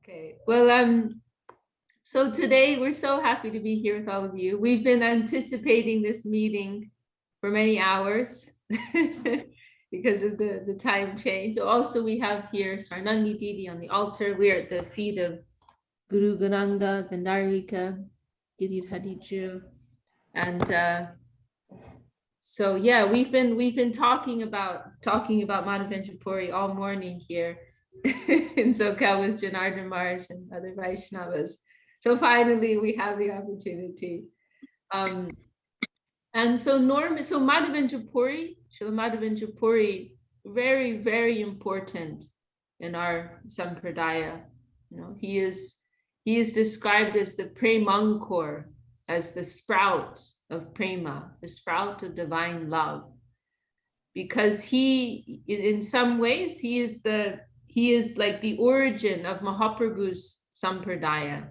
Okay. Well, so today we're so happy to be here with all of you. We've been anticipating this meeting for many hours because of the time change. Also, we have here Sarnangi Didi on the altar. We're at the feet of Guru Garanga, Gandarvika, Giri Hadiju. And so yeah, we've been talking about Madhavendra Puri all morning here in SoCal with Janardhan Maharaj and other Vaishnavas. So finally we have the opportunity. And so Madhavendra Puri, Srila Madhavendra Puri, very, very important in our Sampradaya. You know, he is described as the Premankor, as the sprout of prema, the sprout of divine love, because he, in some ways, he is like the origin of Mahaprabhu's Sampradaya.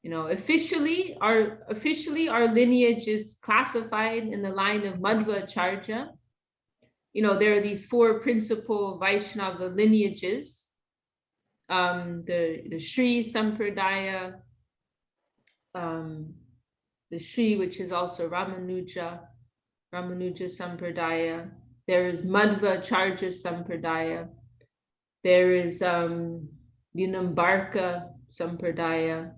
You know, officially our lineage is classified in the line of Madhvacharya. You know, there are these four principal Vaishnava lineages. The Sri Sampradaya, the Sri, which is also Ramanuja Sampradaya. There is Madhvacharya Sampradaya. There is Nimbarka Sampradaya.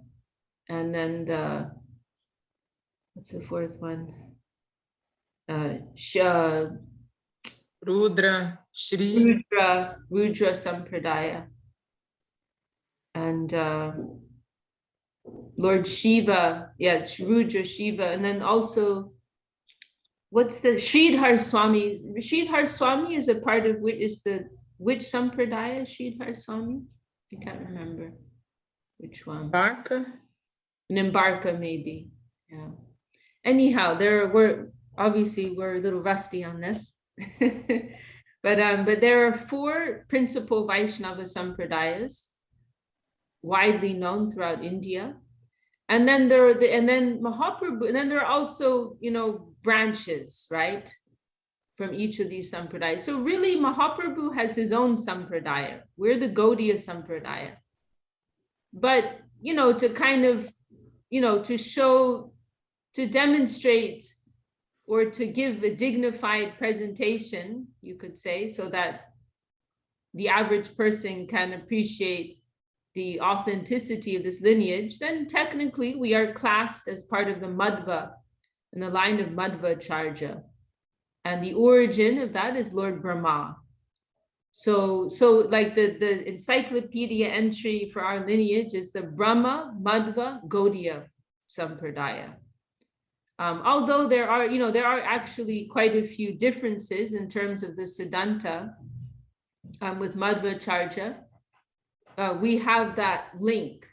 And then what's the fourth one? Rudra, Shri. Rudra Sampradaya. And Lord Shiva, yeah, Rudra Shiva. And then also, what's the Sridhar Swami? Sridhar Swami is a part of which Sampradaya, Sridhar Swami? I can't remember which one. Nimbarka, maybe. Yeah. Anyhow, we're a little rusty on this. but there are four principal Vaishnava Sampradayas widely known throughout India. And then Mahaprabhu, and then there are also, you know, branches, right, from each of these Sampradayas. So really Mahaprabhu has his own Sampradaya. We're the Gaudiya Sampradaya. But, you know, to kind of, you know, to demonstrate or to give a dignified presentation, you could say, so that the average person can appreciate the authenticity of this lineage, then technically we are classed as part of the Madhva, in the line of Madhvacharya. And the origin of that is Lord Brahma. So like the encyclopedia entry for our lineage is the Brahma Madhva Gaudiya Sampradaya. Although there are actually quite a few differences in terms of the Siddhanta with Madhvacharya. We have that link,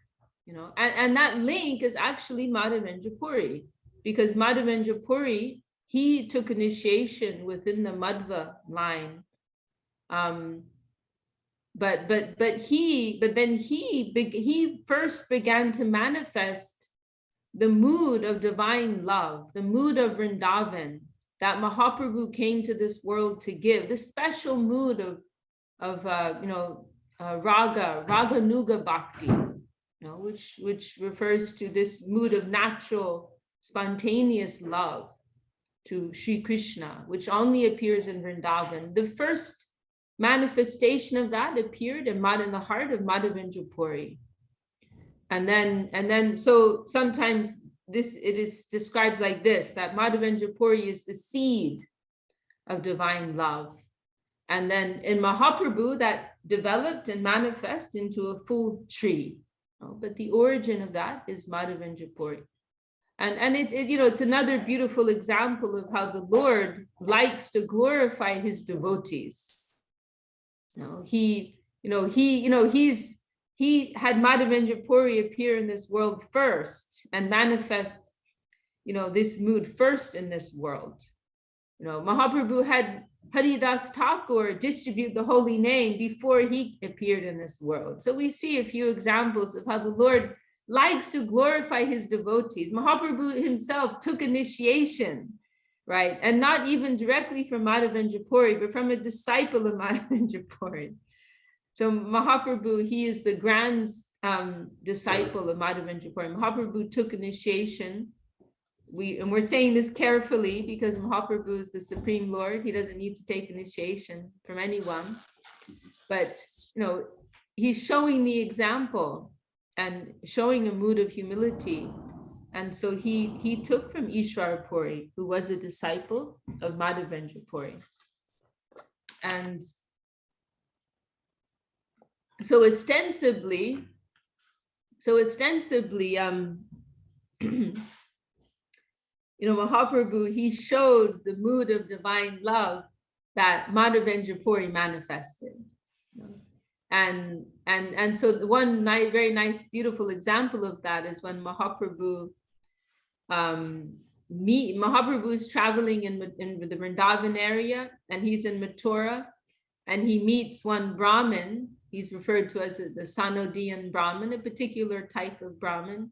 you know, and that link is actually Madhavendra Puri, because Madhavendra Puri, he took initiation within the Madhva line. But then he first began to manifest the mood of divine love, the mood of Vrindavan that Mahaprabhu came to this world to give, this special mood of Raga Nuga Bhakti, you know, which refers to this mood of natural, spontaneous love to Sri Krishna, which only appears in Vrindavan. The first manifestation of that appeared in the heart of Madhavendra Puri. And then so sometimes it is described like this, that Madhavendra Puri is the seed of divine love. And then in Mahaprabhu, that developed and manifest into a full tree. But the origin of that is Madhavendra Puri. And it's another beautiful example of how the Lord likes to glorify his devotees. He had Madhavendra Puri appear in this world first and manifest, you know, this mood first in this world. You know, Mahaprabhu had Haridas Thakur distribute the holy name before he appeared in this world. So we see a few examples of how the Lord likes to glorify his devotees. Mahaprabhu himself took initiation, right? And not even directly from Madhavendra Puri, but from a disciple of Madhavendra Puri. So Mahaprabhu, he is the disciple of Madhavendra Puri. Mahaprabhu took initiation. We're saying this carefully because Mahaprabhu is the Supreme Lord. He doesn't need to take initiation from anyone. But he's showing the example and showing a mood of humility. And so he took from Ishwara Puri, who was a disciple of Madhavendra Puri. And so ostensibly, Mahaprabhu, he showed the mood of divine love that Madhavendra Puri manifested. And so the one very nice, beautiful example of that is when Mahaprabhu is traveling in the Vrindavan area, and he's in Mathura, and he meets one Brahmin. He's referred to as the Sanodian Brahmin, a particular type of Brahmin.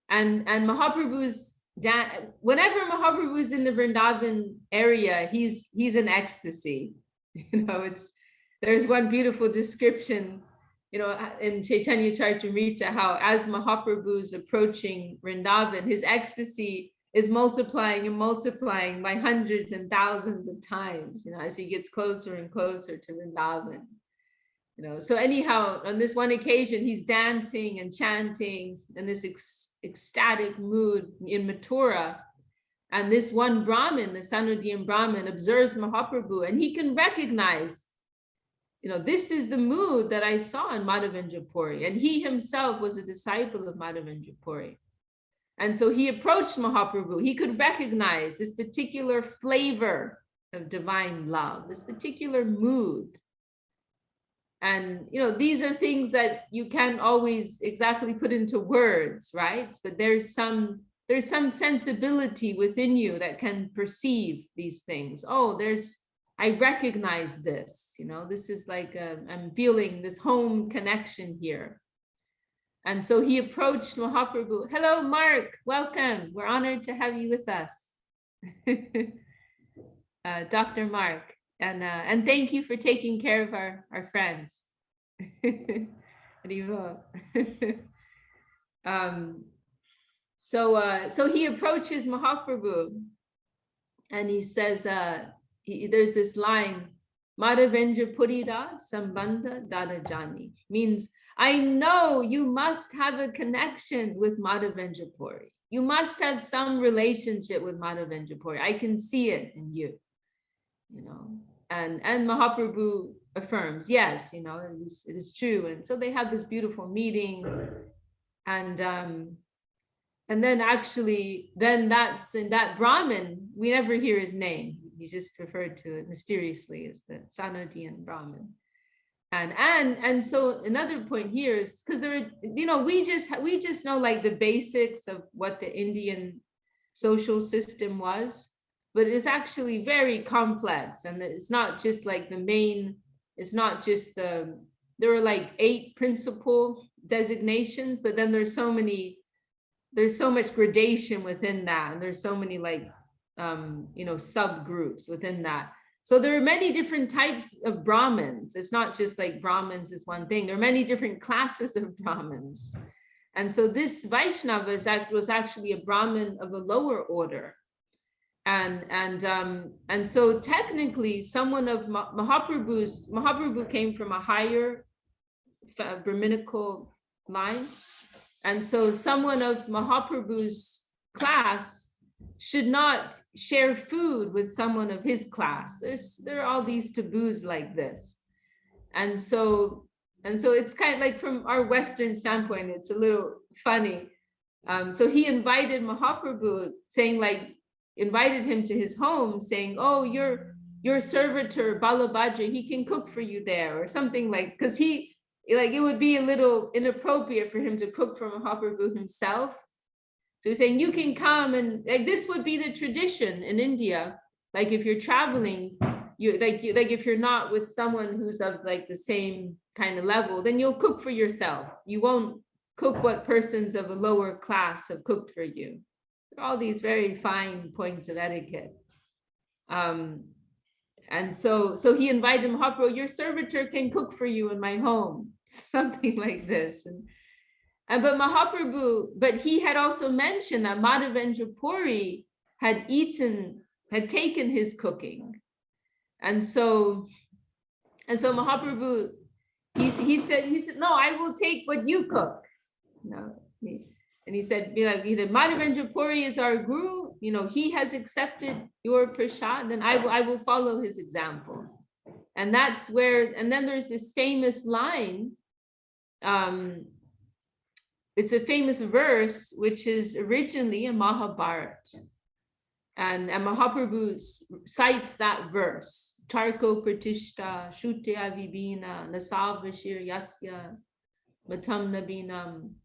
And Mahaprabhu's whenever Mahaprabhu is in the Vrindavan area, he's in ecstasy. There's one beautiful description, in Chaitanya Charitamrita, how as Mahaprabhu is approaching Vrindavan, his ecstasy is multiplying and multiplying by hundreds and thousands of times, as he gets closer and closer to Vrindavan. So anyhow, on this one occasion, he's dancing and chanting in this ecstatic mood in Mathura. And this one Brahmin, the Sanodian Brahmin, observes Mahaprabhu, and he can recognize, this is the mood that I saw in Madhavendra Puri. And he himself was a disciple of Madhavendra Puri. And so he approached Mahaprabhu. He could recognize this particular flavor of divine love, this particular mood. And, these are things that you can't always exactly put into words, right? But there's some sensibility within you that can perceive these things. Oh, I recognize this, this is like, I'm feeling this home connection here. And so he approached Mahaprabhu. Hello, Mark, welcome. We're honored to have you with us. Dr. Mark. And thank you for taking care of our friends. So he approaches Mahaprabhu, and he says, there's this line, Madhavendra Purida Sambandha Dadajani, means I know you must have a connection with Madhavendra Puri. You must have some relationship with Madhavendra Puri. I can see it in you. And Mahaprabhu affirms, yes, it is true. And so they have this beautiful meeting, and then actually, that's in that Brahmin, we never hear his name. He's just referred to it mysteriously as the Sanodian Brahmin. And so another point here is because we just know like the basics of what the Indian social system was. But it's actually very complex, and it's not just like it's not just there are like 8 principal designations, but then there's so much gradation within that, and there's so many like subgroups within that. So there are many different types of Brahmins. It's not just like Brahmins is one thing. There are many different classes of Brahmins. And so this Vaishnava was actually a Brahmin of a lower order. And so technically someone of Mahaprabhu came from a higher Brahminical line. And so someone of Mahaprabhu's class should not share food with someone of his class. There are all these taboos like this. And so it's kind of like, from our Western standpoint, it's a little funny. So he invited Mahaprabhu, invited him to his home, saying, oh, your servitor Balabhadra, he can cook for you there, or something, like, because it would be a little inappropriate for him to cook for Mahaprabhu himself. So he's saying, you can come, and like this would be the tradition in India. Like if you're traveling, if you're not with someone who's of like the same kind of level, then you'll cook for yourself. You won't cook what persons of a lower class have cooked for you. All these very fine points of etiquette. And so he invited Mahaprabhu, your servitor can cook for you in my home, something like this. but Mahaprabhu, but he had also mentioned that Madhavendra Puri had taken his cooking. And so Mahaprabhu, he said, no, I will take what you cook. No, and he said, Madhavendra Puri is our guru, he has accepted your prasad, then I will follow his example. And that's where, and then there's this famous line, it's a famous verse, which is originally a Mahabharata. And Mahaprabhu cites that verse, Tarko Pratishta, Shutya Vibhina, Nasavashir Yasya, Matam Nabinam,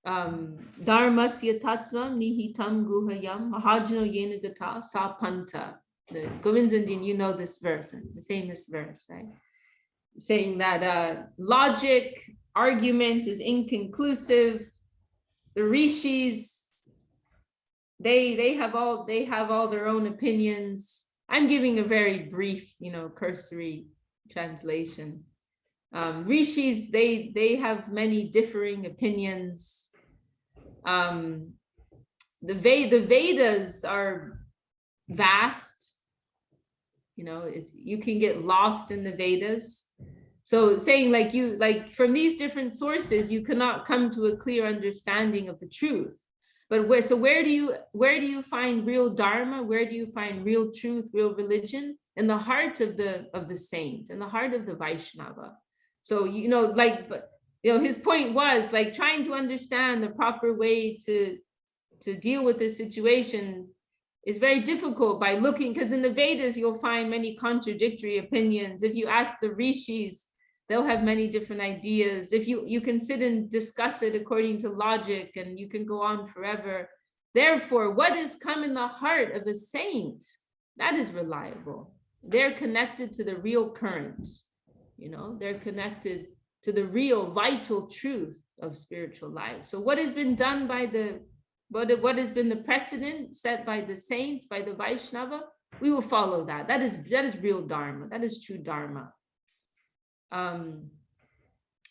Dharmasya Tattvam Nihitam Guhayam, Mahajano Yenagata, Sapanta. The Govindandin, you know this verse, the famous verse, right? Saying that logic, argument is inconclusive. The rishis, they have all their own opinions. I'm giving a very brief, cursory translation. Rishis, they have many differing opinions. The Vedas are vast. You can get lost in the Vedas. So saying like from these different sources, you cannot come to a clear understanding of the truth. But where do you find real dharma? Where do you find real truth, real religion? In the heart of the saint, in the heart of the Vaishnava. So his point was like trying to understand the proper way to deal with this situation is very difficult by looking, because in the Vedas you'll find many contradictory opinions. If you ask the rishis, they'll have many different ideas. If you can sit and discuss it according to logic, and you can go on forever. Therefore, what has come in the heart of a saint, that is reliable. They're connected to the real current. They're connected to the real vital truth of spiritual life. So what has been done by what has been the precedent set by the saints, by the Vaishnava, we will follow that. That is real dharma. That is true dharma.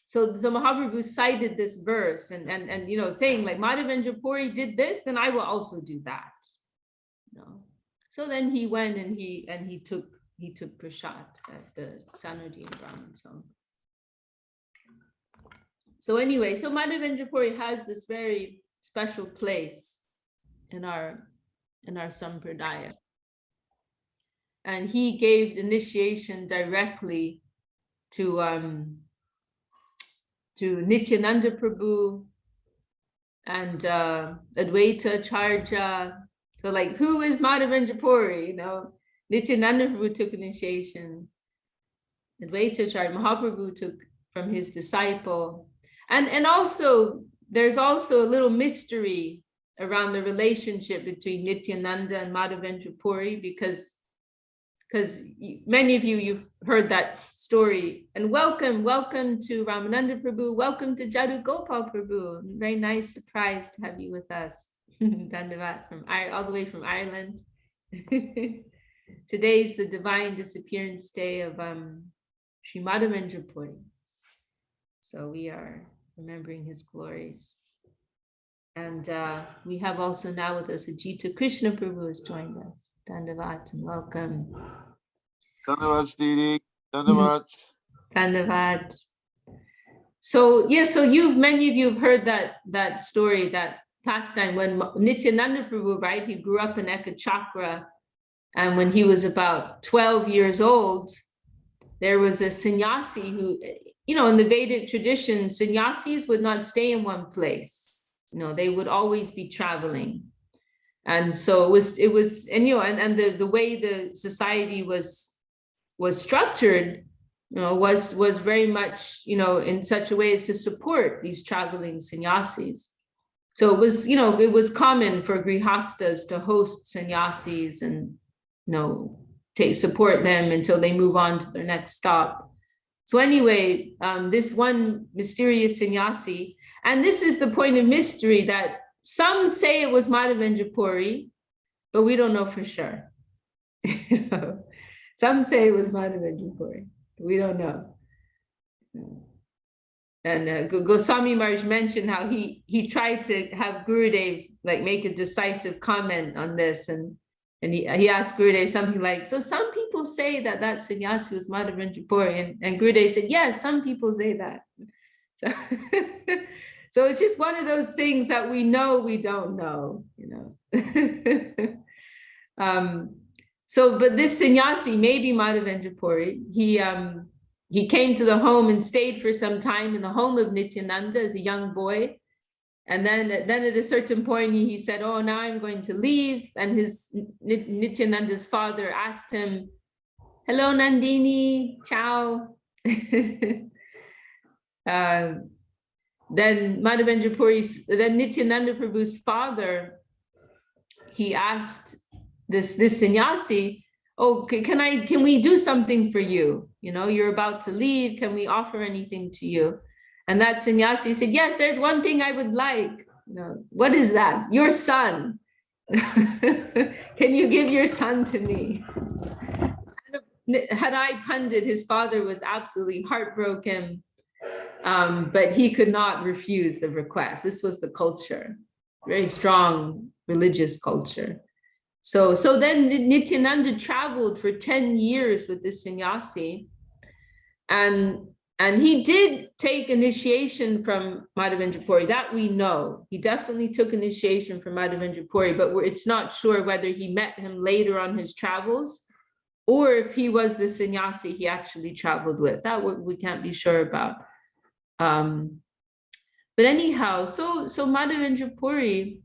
So Mahaprabhu cited this verse and saying like Madhavendra Puri did this, then I will also do that. So then he went and he took prasad at the Sanardian Brahmin Sangha. So anyway, so Madhavendra Puri has this very special place in our sampradaya, and he gave initiation directly to Nityananda Prabhu and Advaita Acharya. So like, who is Madhavendra Puri? Nityananda Prabhu took initiation. Advaita Acharya, Mahaprabhu took from his disciple. And also, there's also a little mystery around the relationship between Nityananda and Madhavendra Puri, because many of you've heard that story. And welcome to Ramananda Prabhu, welcome to Jadu Gopal Prabhu. Very nice surprise to have you with us. Dandavat all the way from Ireland. Today's the divine disappearance day of Sri Madhavendra Puri. So we are remembering his glories. And we have also now with us Ajita Krishna Prabhu has joined us. Dandavat and welcome. Dandavat, Didi. Dandavat. Dandavat. So many of you have heard that story, that pastime when Nityananda Prabhu, right? He grew up in Ekachakra, and when he was about 12 years old, there was a sannyasi who, in the Vedic tradition, sannyasis would not stay in one place. They would always be traveling. And so it was, the way the society was structured, was very much, in such a way as to support these traveling sannyasis. So it was common for grihastas to host sannyasis and, support them until they move on to their next stop. So anyway, this one mysterious sannyasi, and this is the point of mystery, that some say it was Madhavendra Puri, but we don't know for sure. Some say it was Madhavendra Puri, we don't know. Goswami Maharaj mentioned how he tried to have Gurudev like make a decisive comment on this, and he asked Gurudev something like, so some people say that sannyasi was Madhavendra Puri, and Gurudev said, yes, some people say that. So, so it's just one of those things that we know we don't know, So, but this sannyasi, maybe Madhavendra Puri, he came to the home and stayed for some time in the home of Nityananda as a young boy. And then at a certain point, he said, oh, now I'm going to leave. And his Nityananda's father asked him, hello, Nandini, ciao. Then Nityananda Prabhu's father, he asked this sannyasi, oh, can we do something for you? You're about to leave. Can we offer anything to you? And that sannyasi said, yes, there's one thing I would like. What is that? Your son. Can you give your son to me? Harai Pandit, his father, was absolutely heartbroken, but he could not refuse the request. This was the culture, very strong religious culture. So then Nityananda traveled for 10 years with this sannyasi, and he did take initiation from Madhavendra Puri, that we know. He definitely took initiation from Madhavendra Puri, but it's not sure whether he met him later on his travels or if he was the sannyasi he actually traveled with. That we can't be sure about. But anyhow, so Madhavendra Puri,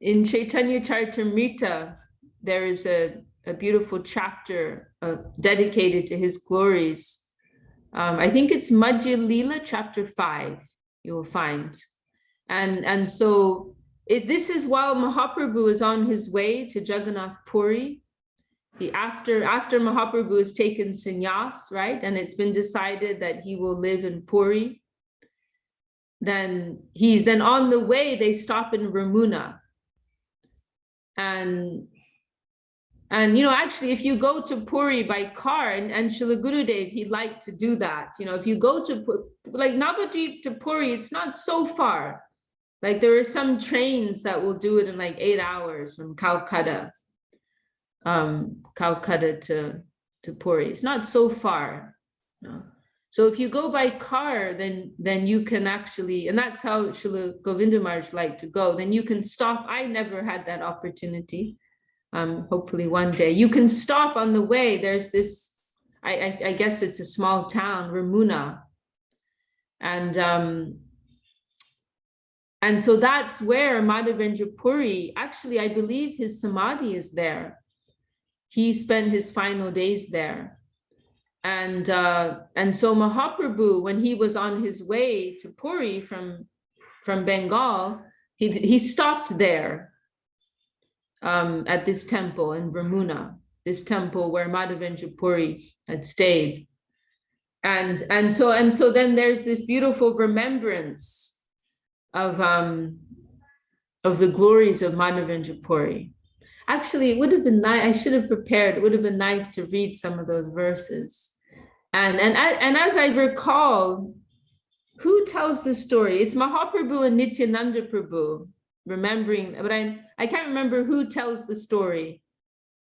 in Chaitanya Charitamrita, there is a beautiful chapter dedicated to his glories. I think it's Madhya Leela, chapter 5, you will find. And so this is while Mahaprabhu is on his way to Jagannath Puri. After Mahaprabhu has taken sannyas, right? And it's been decided that he will live in Puri. Then he's on the way, they stop in Ramuna. And actually, if you go to Puri by car, and Srila Gurudev, he liked to do that. If you go to like Navadvip to Puri, it's not so far. Like there are some trains that will do it in like 8 hours from Calcutta, to Puri. It's not so far. So if you go by car, then you can actually, and that's how Srila Govinda Maharaj liked to go. Then you can stop. I never had that opportunity. Hopefully one day you can stop on the way. There's this, I guess it's a small town, Ramuna, and so that's where Madhavendra Puri, actually, I believe his samadhi is there. He spent his final days there. And so Mahaprabhu, when he was on his way to Puri from Bengal, he stopped there at this temple in Ramuna, this temple where Madhavendra Puri had stayed. And so then there's this beautiful remembrance of the glories of Madhavendra Puri. Actually, it would have been nice. I should have prepared. It would have been nice to read some of those verses. And as I recall, who tells the story? It's Mahaprabhu and Nityananda Prabhu remembering, but I can't remember who tells the story.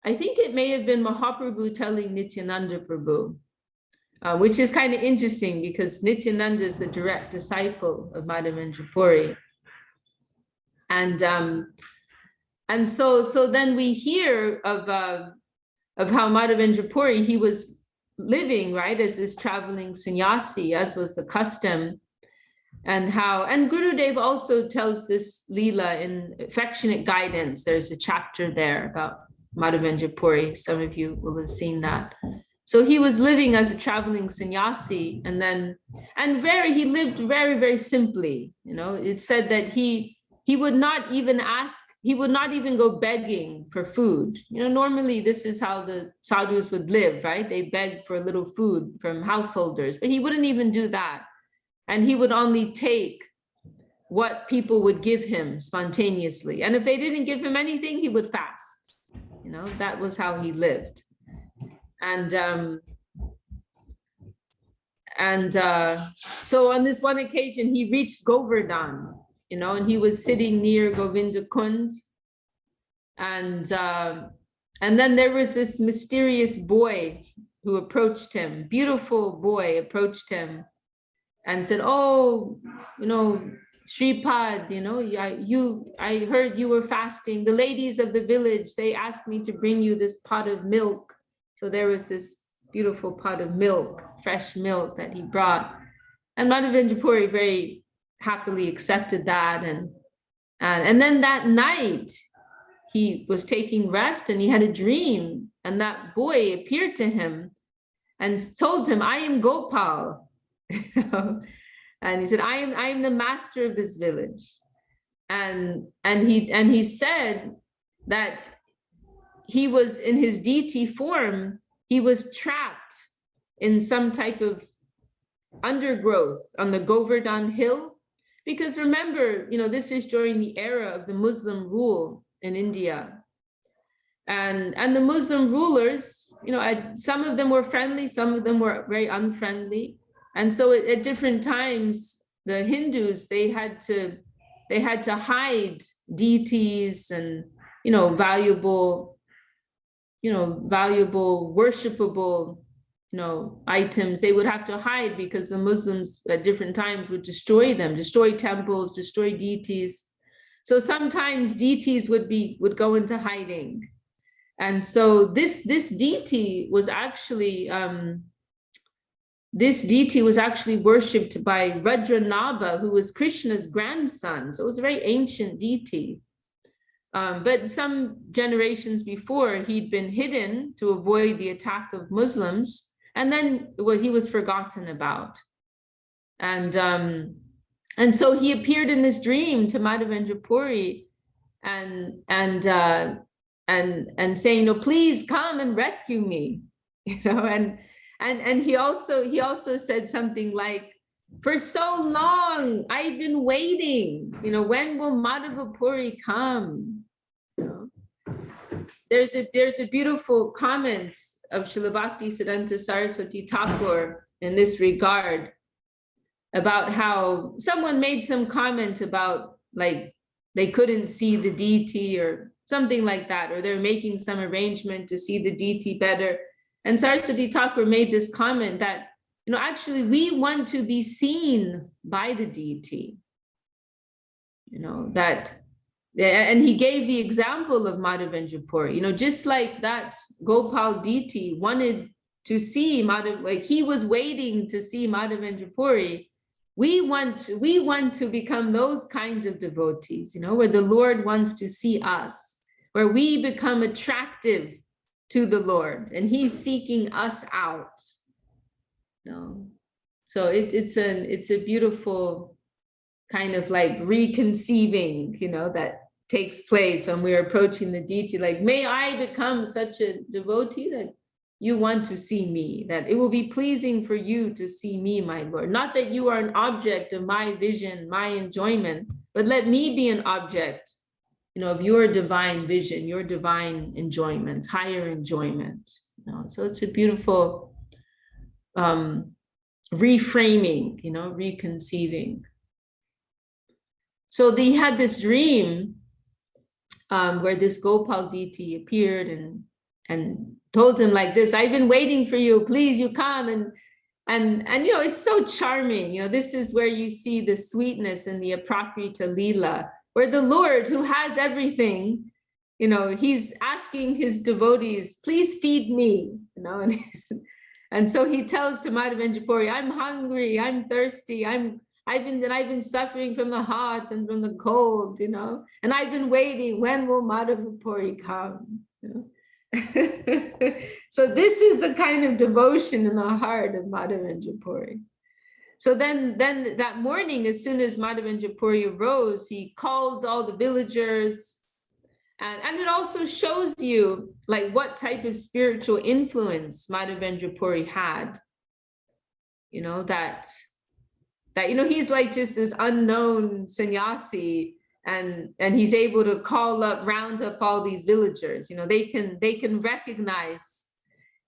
I think it may have been Mahaprabhu telling Nityananda Prabhu, which is kind of interesting because Nityananda is the direct disciple of Madhavendra Puri. And so then we hear of how Madhavendra Puri, he was living, right, as this traveling sannyasi, as was the custom, and Gurudev also tells this Leela in Affectionate Guidance. There's a chapter there about Madhavendra Puri. Some of you will have seen that. So he was living as a traveling sannyasi, he lived very, very simply. It said that he would not even go begging for food. Normally this is how the sadhus would live, right? They beg for a little food from householders, but he wouldn't even do that. And he would only take what people would give him spontaneously. And if they didn't give him anything, he would fast. That was how he lived. And So on this one occasion, he reached Govardhan, and he was sitting near Govinda Kund. And then there was this mysterious boy who approached him, beautiful boy approached him and said, "Oh, Shripad, I heard you were fasting. The ladies of the village, they asked me to bring you this pot of milk." So there was this beautiful pot of milk, fresh milk that he brought. And Madhavendra Puri very happily accepted that. And then that night, he was taking rest and he had a dream. And that boy appeared to him and told him, "I am Gopal." And he said, I am the master of this village. And he said that he was in his deity form, he was trapped in some type of undergrowth on the Govardhan hill. Because remember, this is during the era of the Muslim rule in India. And the Muslim rulers, some of them were friendly, some of them were very unfriendly. And so at different times, the Hindus, they had to hide deities and, valuable, worshipable, items. They would have to hide because the Muslims at different times would destroy them, destroy temples, destroy deities. So sometimes deities would go into hiding. And so this deity was actually, worshipped by Rudranabha, who was Krishna's grandson. So it was a very ancient deity. But some generations before, he'd been hidden to avoid the attack of Muslims. And then he was forgotten about. And so he appeared in this dream to Madhavendra Puri and saying, "Please come and rescue me," and he also said something like, "For so long I've been waiting, when will Madhava Puri come?" There's a beautiful comment of Srila Bhakti Siddhanta Saraswati Thakur in this regard, about how someone made some comment about like they couldn't see the deity or something like that, or they're making some arrangement to see the deity better. And Saraswati Thakur made this comment that, actually we want to be seen by the deity, and he gave the example of Madhavendra Puri, just like that Gopal deity wanted to see like he was waiting to see Madhavendra Puri. We want to become those kinds of devotees, where the Lord wants to see us, where we become attractive to the Lord and he's seeking us out. So it's a beautiful kind of like reconceiving, that takes place when we're approaching the deity. Like, may I become such a devotee that you want to see me, that it will be pleasing for you to see me, my Lord. Not that you are an object of my vision, my enjoyment, but let me be an object, of your divine vision, your divine enjoyment, higher enjoyment. So it's a beautiful reframing, reconceiving. So they had this dream where this Gopal deity appeared and told him like this, "I've been waiting for you, please you come." And it's so charming. This is where you see the sweetness in the Aprakrita Leela, where the Lord, who has everything, he's asking his devotees, "Please feed me," and so he tells to Madhavendra Puri, "I'm hungry, I'm thirsty, I've been suffering from the hot and from the cold, and I've been waiting. When will Madhava Puri come?" So this is the kind of devotion in the heart of Madhavendra Puri. So then that morning, as soon as Madhavendra Puri arose, he called all the villagers, and it also shows you like what type of spiritual influence Madhavendra Puri had. That he's like just this unknown sannyasi, and he's able to round up all these villagers. They can recognize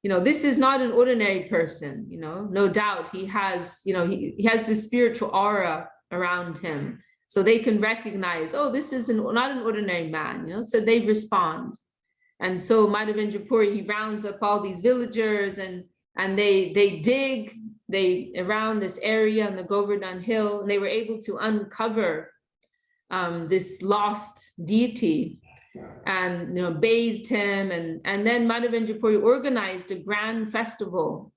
this is not an ordinary person, no doubt he has, he has this spiritual aura around him. So they can recognize, oh, this is not an ordinary man, so they respond. And so Madhavendra Puri, he rounds up all these villagers and they dig around this area on the Govardhan hill, and they were able to uncover this lost deity and bathed him, and then Madhavendra Puri organized a grand festival,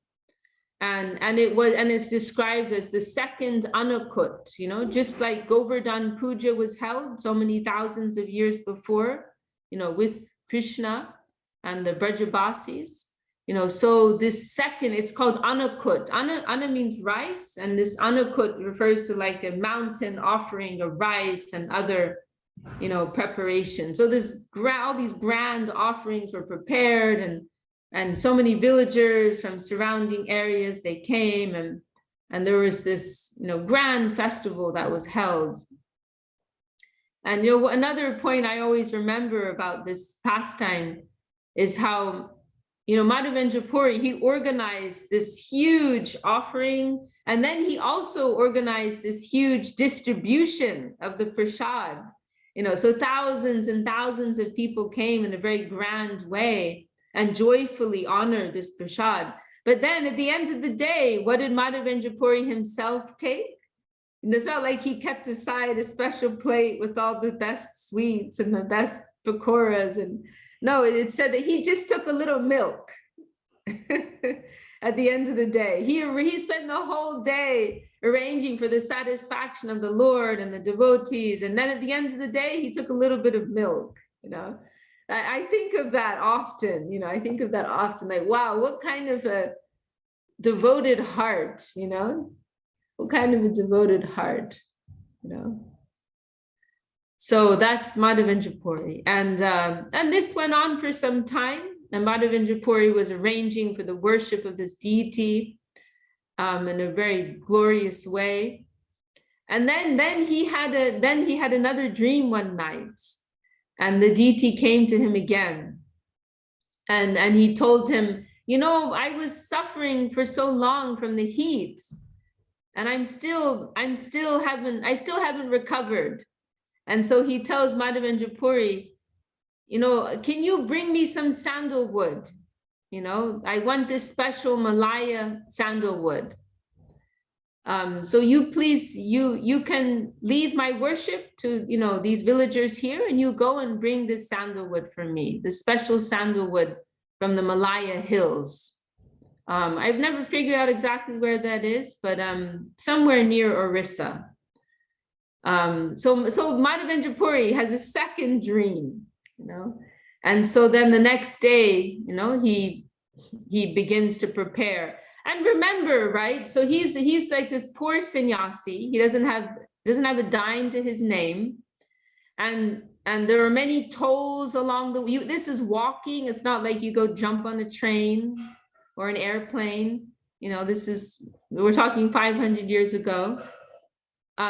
and it's described as the second Anakut, just like Govardhan Puja was held so many thousands of years before, with Krishna and the Brajabasis. So this second, it's called Anakut. Ana means rice, and this Anakut refers to like a mountain offering of rice and other, preparation. So all these grand offerings were prepared, and so many villagers from surrounding areas, they came, and there was this, grand festival that was held. And another point I always remember about this pastime is how, Madhavendra Puri, he organized this huge offering, and then he also organized this huge distribution of the prasad. So thousands and thousands of people came in a very grand way and joyfully honored this prasad. But then at the end of the day, what did Madhavendra Puri himself take? And it's not like he kept aside a special plate with all the best sweets and the best pakoras. And no, it said that he just took a little milk at the end of the day. He spent the whole day arranging for the satisfaction of the Lord and the devotees. And then at the end of the day, he took a little bit of milk, I think of that often, like, wow, what kind of a devoted heart, what kind of a devoted heart, So that's Madhavendra Puri. And this went on for some time. And Madhavendra Puri was arranging for the worship of this deity in a very glorious way. And then he had another dream one night, and the deity came to him again, and he told him, I was suffering for so long from the heat, and I still haven't recovered. And so he tells Madhavendra Puri, can you bring me some sandalwood? I want this special Malaya sandalwood. So you please, you can leave my worship to, these villagers here, and you go and bring this sandalwood for me, the special sandalwood from the Malaya hills. I've never figured out exactly where that is, but somewhere near Orissa. So Madhavendra Puri has a second dream, and so then the next day, he begins to prepare. And remember, right? So he's like this poor sannyasi. He doesn't have a dime to his name, and there are many tolls along the way. This is walking. It's not like you go jump on a train or an airplane. We're talking 500 years ago.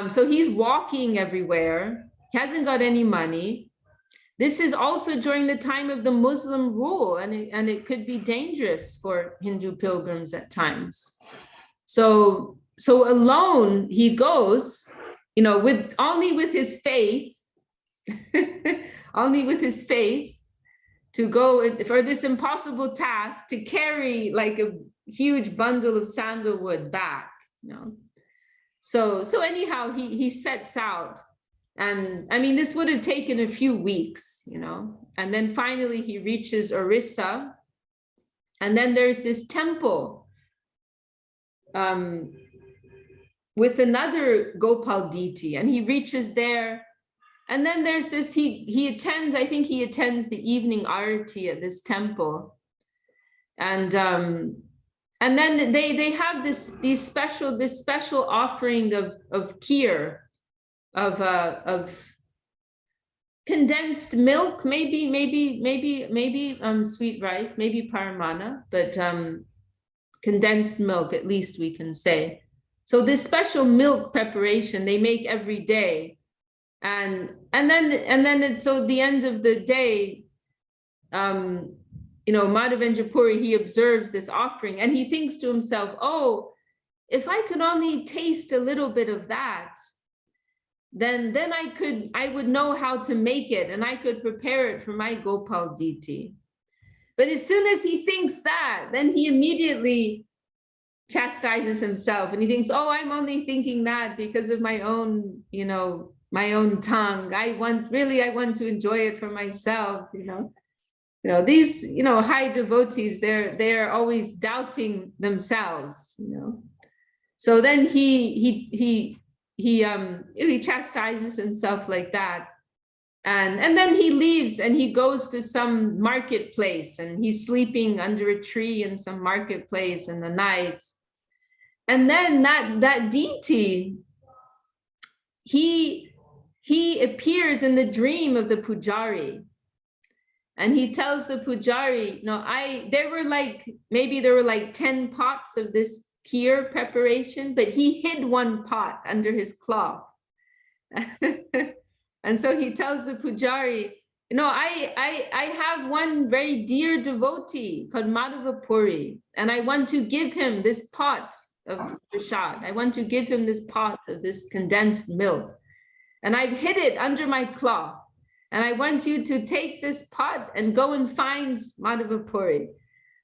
So he's walking everywhere. He hasn't got any money. This is also during the time of the Muslim rule, and it could be dangerous for Hindu pilgrims at times. So alone he goes, only with his faith, to go for this impossible task to carry like a huge bundle of sandalwood back. So anyhow, he sets out. And I mean, this would have taken a few weeks, and then finally he reaches Orissa. And then there's this temple with another Gopal deity, and he reaches there. And then there's this, he attends the evening arati at this temple. And then they have this special offering of kheer, of condensed milk, maybe sweet rice, maybe paramana, but condensed milk, at least we can say. So this special milk preparation they make every day, and then so at the end of the day, Madhavendra Puri, he observes this offering and he thinks to himself, oh, if I could only taste a little bit of that, then I would know how to make it and I could prepare it for my Gopal deity. But as soon as he thinks that, then he immediately chastises himself and he thinks, oh, I'm only thinking that because of my own, my own tongue. I want to enjoy it for myself, these, high devotees, they're always doubting themselves, So then he chastises himself like that. And then he leaves and he goes to some marketplace and he's sleeping under a tree in some marketplace in the night. And then that deity, he appears in the dream of the pujari. And he tells the pujari, there were like 10 pots of this kheer preparation, but he hid one pot under his cloth. And so he tells the pujari, I have one very dear devotee called Madhavendra Puri, and I want to give him this pot of prasad. I want to give him this pot of this condensed milk. And I've hid it under my cloth. And I want you to take this pot and go and find Madhavendra Puri.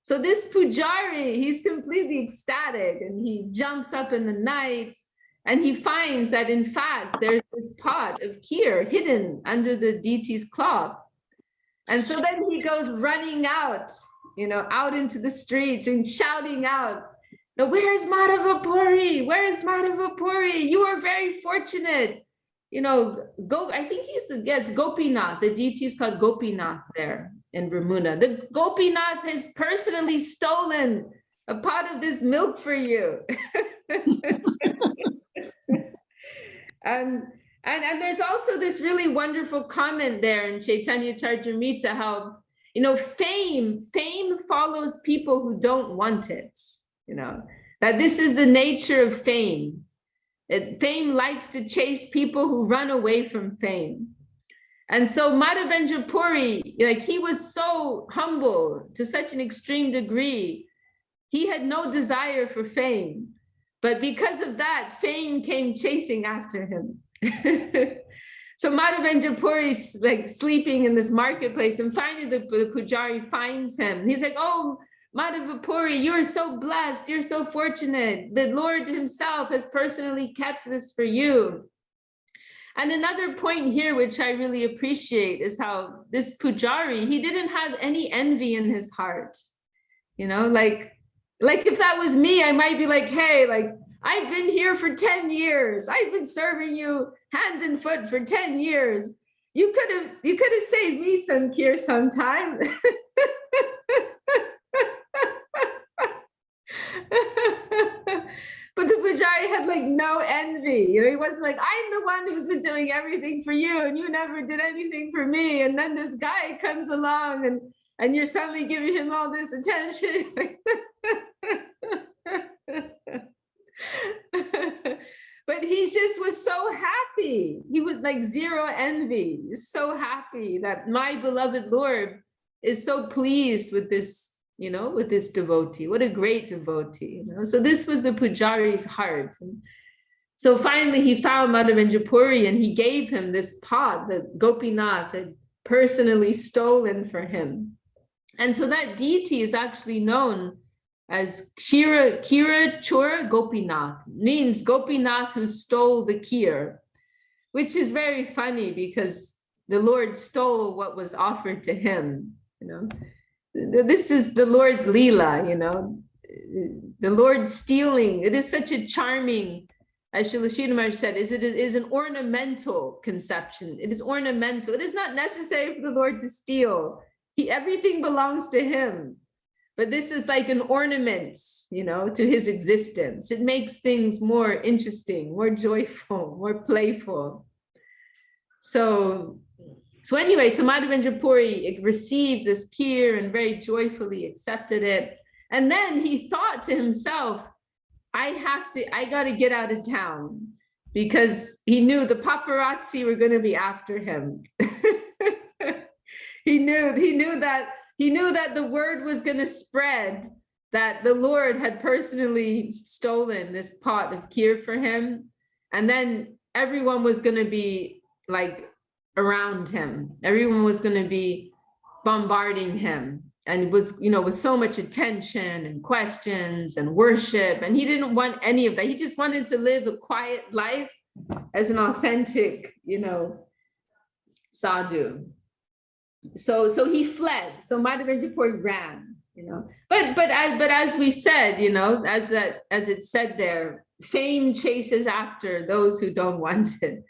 So this pujari, he's completely ecstatic and he jumps up in the night and he finds that in fact, there's this pot of kheer hidden under the deity's cloth. And so then he goes running out, out into the streets and shouting out, where's Madhavendra Puri? Where's Madhavendra Puri? You are very fortunate. I think it's Gopinath. The deity is called Gopinath there in Ramuna. The Gopinath has personally stolen a pot of this milk for you. And there's also this really wonderful comment there in Chaitanya Charitamrita, how, fame follows people who don't want it, that this is the nature of fame. Fame likes to chase people who run away from fame. And so Madhavendra Puri, he was so humble to such an extreme degree. He had no desire for fame. But because of that, fame came chasing after him. So Madhavendra Puri is sleeping in this marketplace, and finally the pujari finds him. He's like, oh, Madhavendra Puri, you're so blessed, you're so fortunate. The Lord himself has personally kept this for you. And another point here, which I really appreciate, is how this pujari, he didn't have any envy in his heart. Like if that was me, I might be like, hey, I've been here for 10 years. I've been serving you hand and foot for 10 years. You could have saved me some kheer sometime. But the pujari had no envy. He was like, I'm the one who's been doing everything for you and you never did anything for me. And then this guy comes along and you're suddenly giving him all this attention. But he just was so happy. He was zero envy. He's so happy that my beloved Lord is so pleased with this, with this devotee. What a great devotee. So this was the pujari's heart. And so finally he found Madhavendra Puri and he gave him this pot that Gopinath had personally stolen for him. And so that deity is actually known as Kheer Chora Gopinath, means Gopinath who stole the kheer, which is very funny because the Lord stole what was offered to him. This is the Lord's Leela, the Lord stealing. It is such a charming, as Srila Sridhar Maharaj said, it is an ornamental conception. It is ornamental. It is not necessary for the Lord to steal. Everything belongs to him. But this is like an ornament, to his existence. It makes things more interesting, more joyful, more playful. So anyway, so Madhavendra Puri received this kheer and very joyfully accepted it. And then he thought to himself, I got to get out of town, because he knew the paparazzi were going to be after him. He knew that he knew that the word was going to spread that the Lord had personally stolen this pot of kheer for him. And then everyone was going to be like around him. Everyone was going to be bombarding him. And it was, with so much attention and questions and worship. And he didn't want any of that. He just wanted to live a quiet life as an authentic, sadhu. So he fled. So Madhavendra Puri ran, But as we said, as it said there, fame chases after those who don't want it.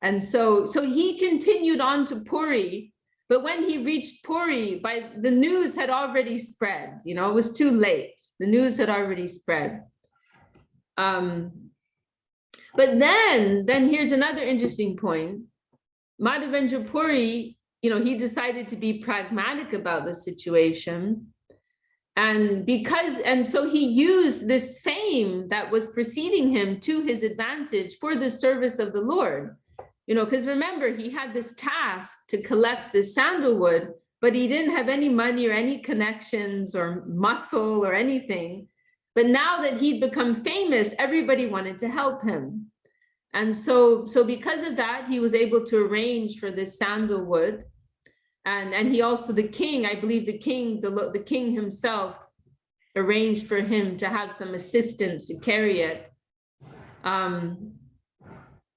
And so he continued on to Puri. But when he reached Puri, the news had already spread, it was too late. The news had already spread. But then here's another interesting point. Madhavendra Puri, he decided to be pragmatic about the situation. And so he used this fame that was preceding him to his advantage for the service of the Lord. Because remember, he had this task to collect this sandalwood, but he didn't have any money or any connections or muscle or anything. But now that he'd become famous, everybody wanted to help him. And so because of that, he was able to arrange for this sandalwood. And he also, the king, I believe the king himself arranged for him to have some assistance to carry it.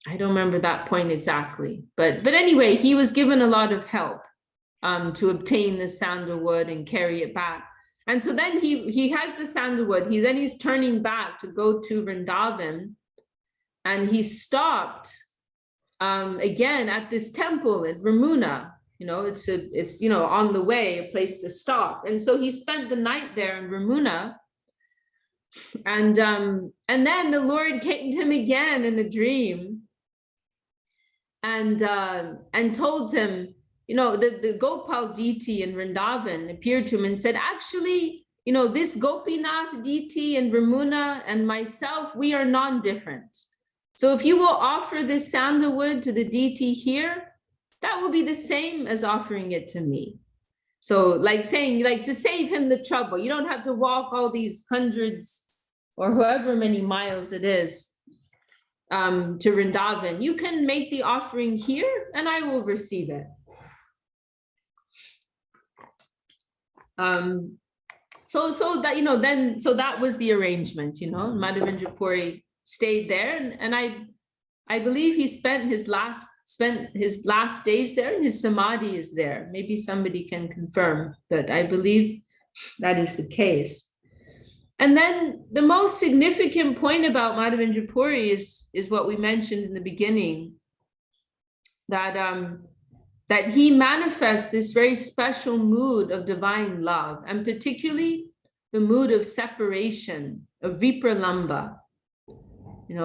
I don't remember that point exactly, but anyway, he was given a lot of help to obtain the sandalwood and carry it back. And so then he has the sandalwood. He's turning back to go to Vrindavan, and he stopped again at this temple at Ramuna. It's on the way, a place to stop. And so he spent the night there in Ramuna. And then the Lord came to him again in a dream. And told him, the Gopal deity in Vrindavan appeared to him and said, actually, this Gopinath deity in Ramuna and myself, we are non-different. So if you will offer this sandalwood to the deity here, that will be the same as offering it to me. So saying, to save him the trouble, you don't have to walk all these hundreds or however many miles it is to Vrindavan. You can make the offering here and I will receive it. So that was the arrangement, Madhavendra Puri stayed there, and I believe he spent his last days there, and his samadhi is there. Maybe somebody can confirm, but I believe that is the case. And then the most significant point about Madhavendra Puri is what we mentioned in the beginning, that he manifests this very special mood of divine love, and particularly the mood of separation, of vipralamba.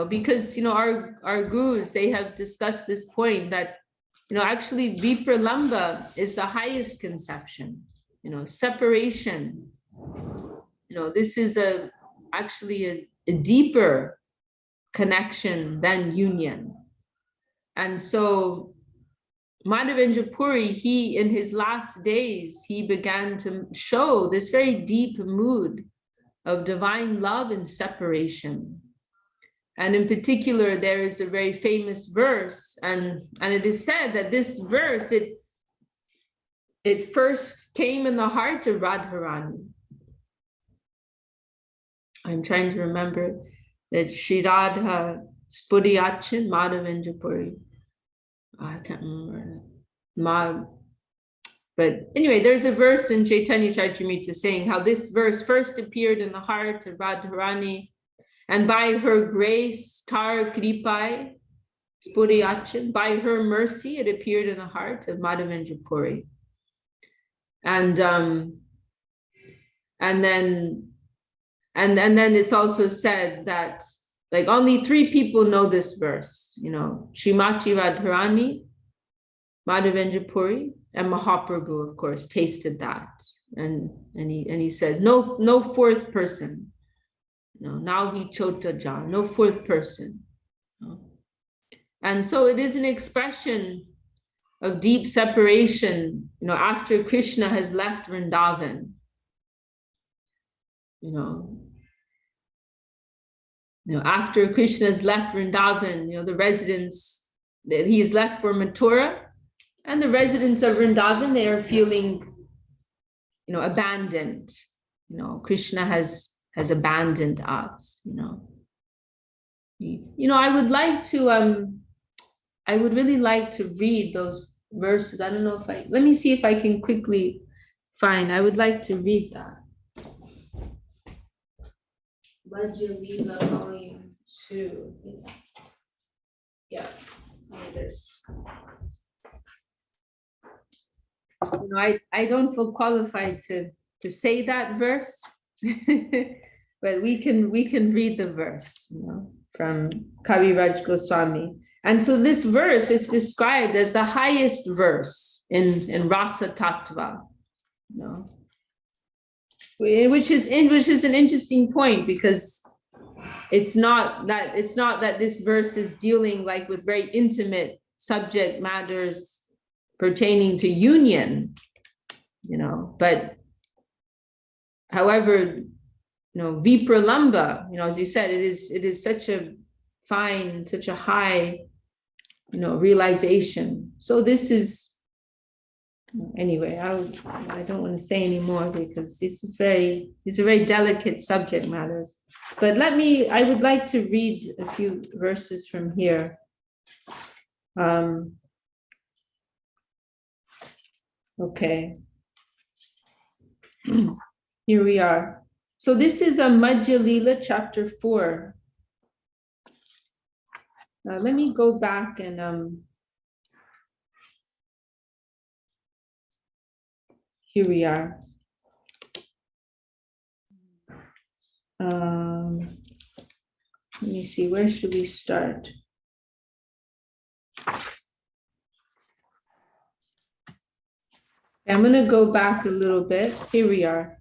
Because our gurus, they have discussed this point that actually vipralamba is the highest conception, separation. This is actually a deeper connection than union. And so Madhavendra Puri, he, in his last days, he began to show this very deep mood of divine love and separation. And in particular, there is a very famous verse, and it is said that this verse, it first came in the heart of Radharani. I'm trying to remember that Shri Radha Spudiyachin Madhavendra Puri. I can't remember. But anyway, there's a verse in Chaitanya Charitamrita saying how this verse first appeared in the heart of Radharani, and by her grace, Tar Kripai Spudiyachin, by her mercy, it appeared in the heart of Madhavendra Puri. And then it's also said that only 3 people know this verse, Srimati Radharani, Madhavendra Puri, and Mahaprabhu, of course, tasted that. And he says, no 4th person. Now he chota jan, no 4th person. And so it is an expression of deep separation, after Krishna has left Vrindavan. After Krishna has left Vrindavan, the residents that he is left for Mathura, and the residents of Vrindavan, they are feeling, abandoned. Krishna has abandoned us. I would really like to read those verses. I don't know if let me see if I can quickly find. I would like to read that. Vajra Leela Volume 2. Yeah, this. I don't feel qualified to say that verse, but we can read the verse, from Kaviraj Goswami. And so this verse, it's described as the highest verse in Rasa Tattva, which is an interesting point, because it's not that this verse is dealing like with very intimate subject matters pertaining to union, but however, Vipralamba, as you said, it is such a fine, such a high, realization. So this is, anyway, I don't want to say anymore, because these are very delicate subject matters. But I would like to read a few verses from here. Okay. Here we are. So this is a Madhya Leela, chapter 4. Let me go back and here we are. Let me see, where should we start? I'm going to go back a little bit. Here we are.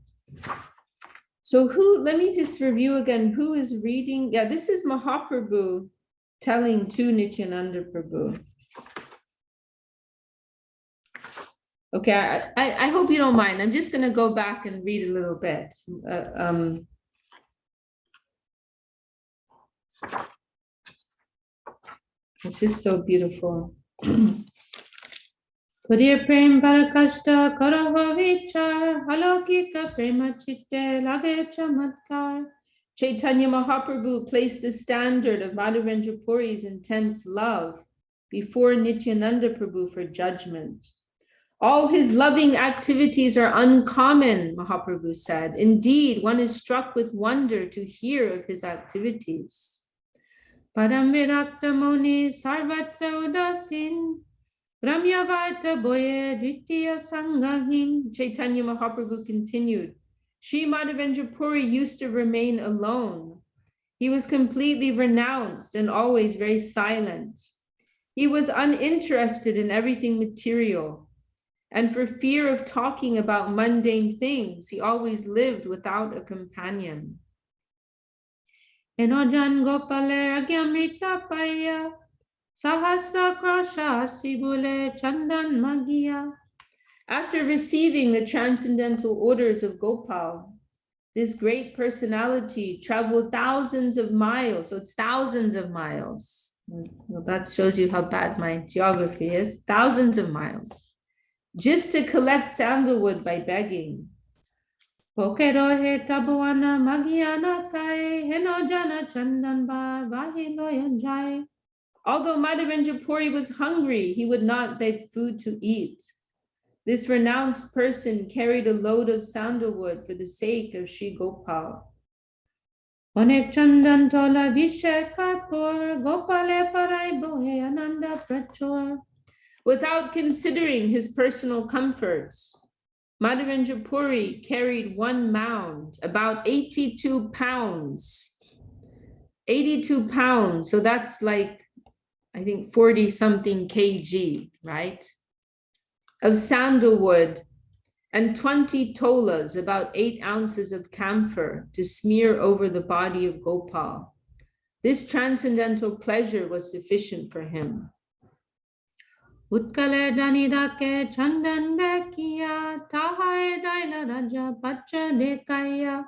So let me just review again, who is reading? Yeah, this is Mahaprabhu telling to Nityananda Prabhu. Okay, I hope you don't mind. I'm just going to go back and read a little bit. It's just so beautiful. Kuriya prem parakashta karava vichar halokita prema chitte lage chamatkar. Chaitanya Mahaprabhu placed the standard of Madhavendra Puri's intense love before Nityananda Prabhu for judgment. All his loving activities are uncommon, Mahaprabhu said. Indeed, one is struck with wonder to hear of his activities. Padam virakta muni sarvatra udasin ramyavarta boye dvitiya sangahin. Chaitanya Mahaprabhu continued. Sri Madhavendra Puri used to remain alone. He was completely renounced and always very silent. He was uninterested in everything material. And for fear of talking about mundane things, he always lived without a companion. Enojan gopale agyamrita paya sahasra krasha sibule chandan magia. After receiving the transcendental orders of Gopal, this great personality traveled thousands of miles. So it's thousands of miles. Well, that shows you how bad my geography is. Thousands of miles. Just to collect sandalwood by begging. Although Madhavendra Puri was hungry, he would not beg food to eat. This renounced person carried a load of sandalwood for the sake of Sri Gopal. Onek chandan tola Vishakha Gopale parai bohe ananda prachor. Without considering his personal comforts, Madhavendra Puri carried one mound, about 82 pounds. 82 pounds, so that's like, I think 40 something kg, right? Of sandalwood and 20 tolas, about 8 ounces of camphor to smear over the body of Gopal. This transcendental pleasure was sufficient for him. Utkale danidake chandandakiya tahae daila raja pacha dekaya.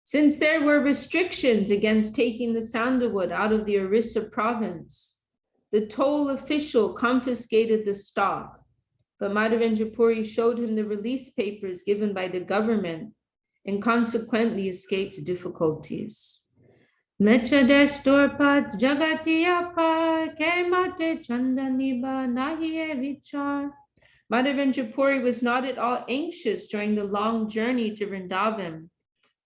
Since there were restrictions against taking the sandalwood out of the Orissa province, the toll official confiscated the stock, but Madhavendra Puri showed him the release papers given by the government and consequently escaped difficulties. Madhavendra Puri was not at all anxious during the long journey to Vrindavan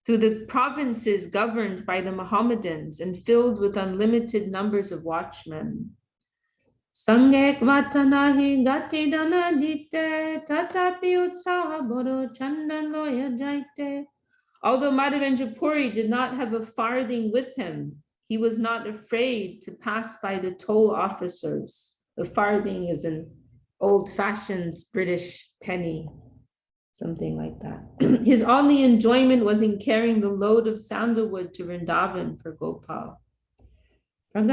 through the provinces governed by the Mohammedans and filled with unlimited numbers of watchmen. Sangek vatanahi gati dana dite tatapi utsaha boro chandan loya jaite. Although Madhavendra Puri did not have a farthing with him, he was not afraid to pass by the toll officers. The farthing is an old-fashioned British penny, something like that. His only enjoyment was in carrying the load of sandalwood to Vrindavan for Gopal. This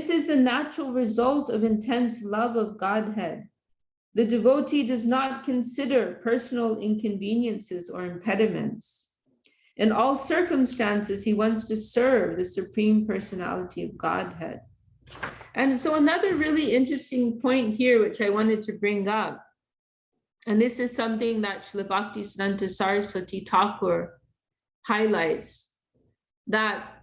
is the natural result of intense love of Godhead. The devotee does not consider personal inconveniences or impediments. In all circumstances, he wants to serve the Supreme Personality of Godhead. And so another really interesting point here, which I wanted to bring up, and this is something that Srila Bhaktisiddhanta Saraswati Thakur highlights, that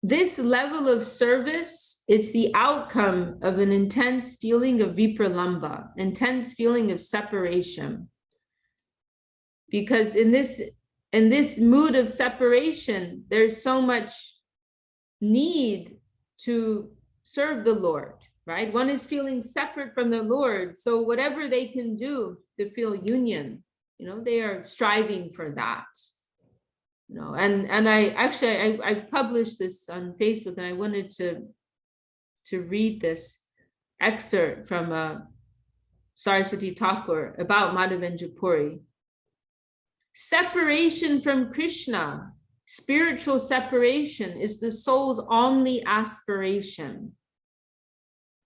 this level of service, it's the outcome of an intense feeling of vipralamba, intense feeling of separation. Because in this mood of separation, there's so much need to serve the Lord, right? One is feeling separate from the Lord. So whatever they can do to feel union, they are striving for that. And I published this on Facebook, and I wanted to read this excerpt from Saraswati Thakur about Madhavendra Puri. Separation from Krishna, spiritual separation, is the soul's only aspiration.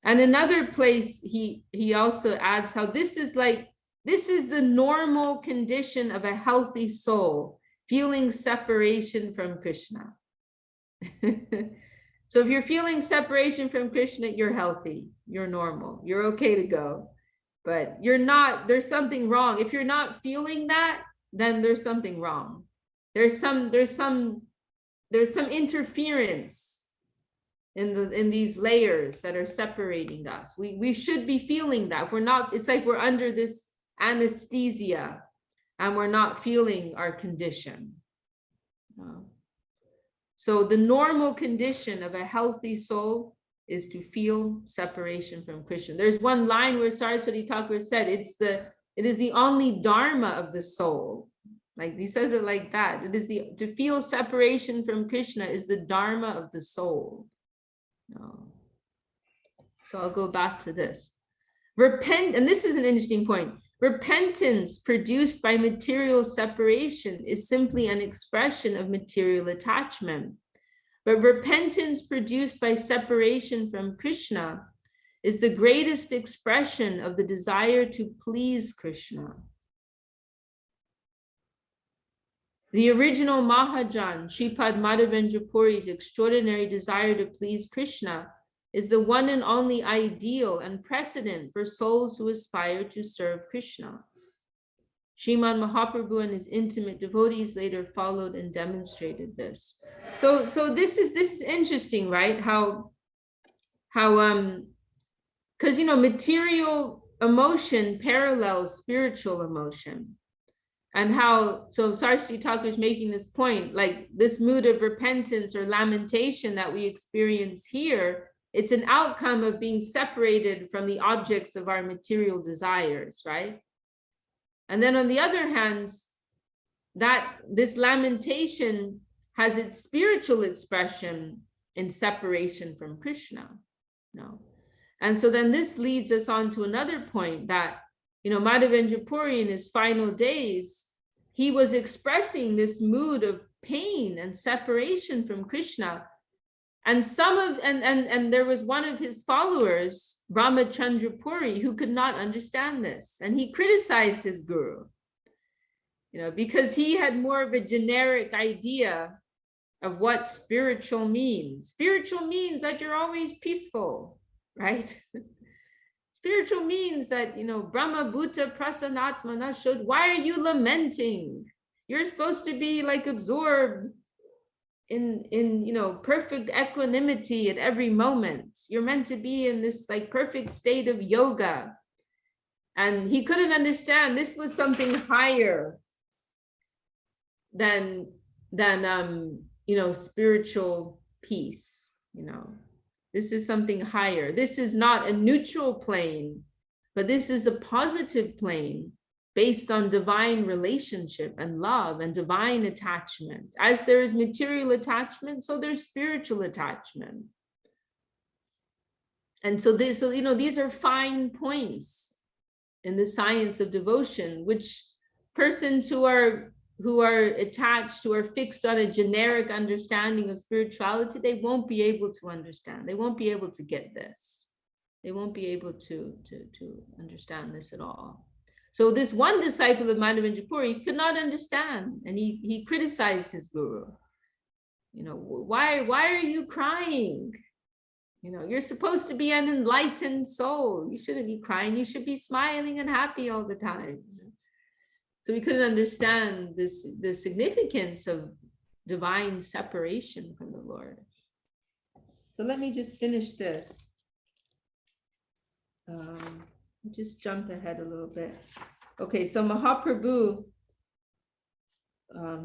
And another place he also adds how this is the normal condition of a healthy soul, feeling separation from Krishna. So if you're feeling separation from Krishna, you're healthy, you're normal, you're okay to go. But you're not, there's something wrong. If you're not feeling that, then there's something wrong. There's some interference in these layers that are separating us. We should be feeling that. If we're not, it's like we're under this anesthesia and we're not feeling our condition. So the normal condition of a healthy soul is to feel separation from Krishna. There's one line where Saraswati Thakur said, it is the only dharma of the soul. Like he says it like that. To feel separation from Krishna is the dharma of the soul. So I'll go back to this. And this is an interesting point. Repentance produced by material separation is simply an expression of material attachment. But repentance produced by separation from Krishna is the greatest expression of the desire to please Krishna. The original Mahajan, Shripad Madhavendra Puri's extraordinary desire to please Krishna is the one and only ideal and precedent for souls who aspire to serve Krishna. Sriman Mahaprabhu and his intimate devotees later followed and demonstrated this. So this is interesting, right? How because material emotion parallels spiritual emotion. And so Saraswati Thakur is making this point, like this mood of repentance or lamentation that we experience here, it's an outcome of being separated from the objects of our material desires, right? And then on the other hand, that this lamentation has its spiritual expression in separation from Krishna. And so then this leads us on to another point that, Madhavendra Puri in his final days, he was expressing this mood of pain and separation from Krishna. And there was one of his followers, Brahmachandra Puri, who could not understand this. And he criticized his guru, because he had more of a generic idea of what spiritual means. Spiritual means that you're always peaceful, right? Spiritual means that, Brahma Bhuta Prasanatmana should, why are you lamenting? You're supposed to be like absorbed in perfect equanimity at every moment. You're meant to be in this like perfect state of yoga. And he couldn't understand this was something higher than spiritual peace. This is something higher. This is not a neutral plane, but this is a positive plane based on divine relationship and love and divine attachment. As there is material attachment, so there's spiritual attachment. And so these are fine points in the science of devotion, which persons who are attached, who are fixed on a generic understanding of spirituality, they won't be able to understand. They won't be able to get this. They won't be able to understand this at all. So this one disciple of Madhavendra Puri could not understand, and he criticized his guru. Why are you crying? You're supposed to be an enlightened soul. You shouldn't be crying. You should be smiling and happy all the time. So we couldn't understand the significance of divine separation from the Lord. So let me just finish this. Just jump ahead a little bit. Okay, so Mahaprabhu,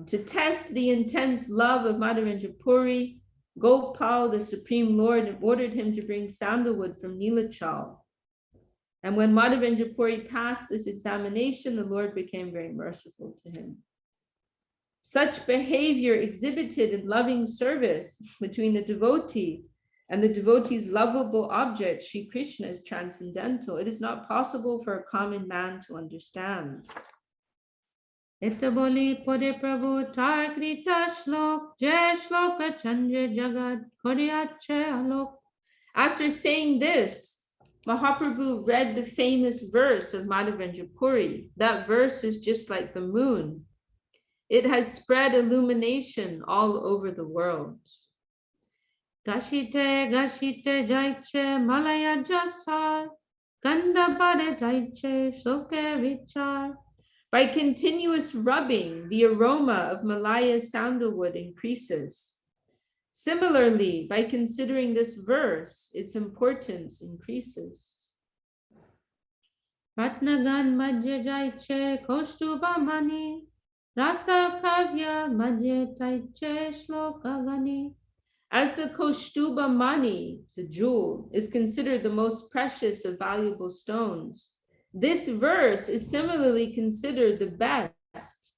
to test the intense love of Madhavendra Puri, Gopal, the Supreme Lord, ordered him to bring sandalwood from Nilachal. And when Madhavendra Puri passed this examination, the Lord became very merciful to him. Such behavior exhibited in loving service between the devotee and the devotee's lovable object, Sri Krishna, is transcendental. It is not possible for a common man to understand. By After saying this, Mahaprabhu read the famous verse of Madhavendra Puri. That verse is just like the moon. It has spread illumination all over the world. Gashite jaiche malaya jasar, ganda pare jaiche shoke vichar. By continuous rubbing, the aroma of Malaya sandalwood increases. Similarly, by considering this verse, its importance increases. Ratnagan madhya jaiche kostuba mani, rasa kavya madhya jaiche shloka gani. As the Kaustuba Mani, the jewel, is considered the most precious of valuable stones, this verse is similarly considered the best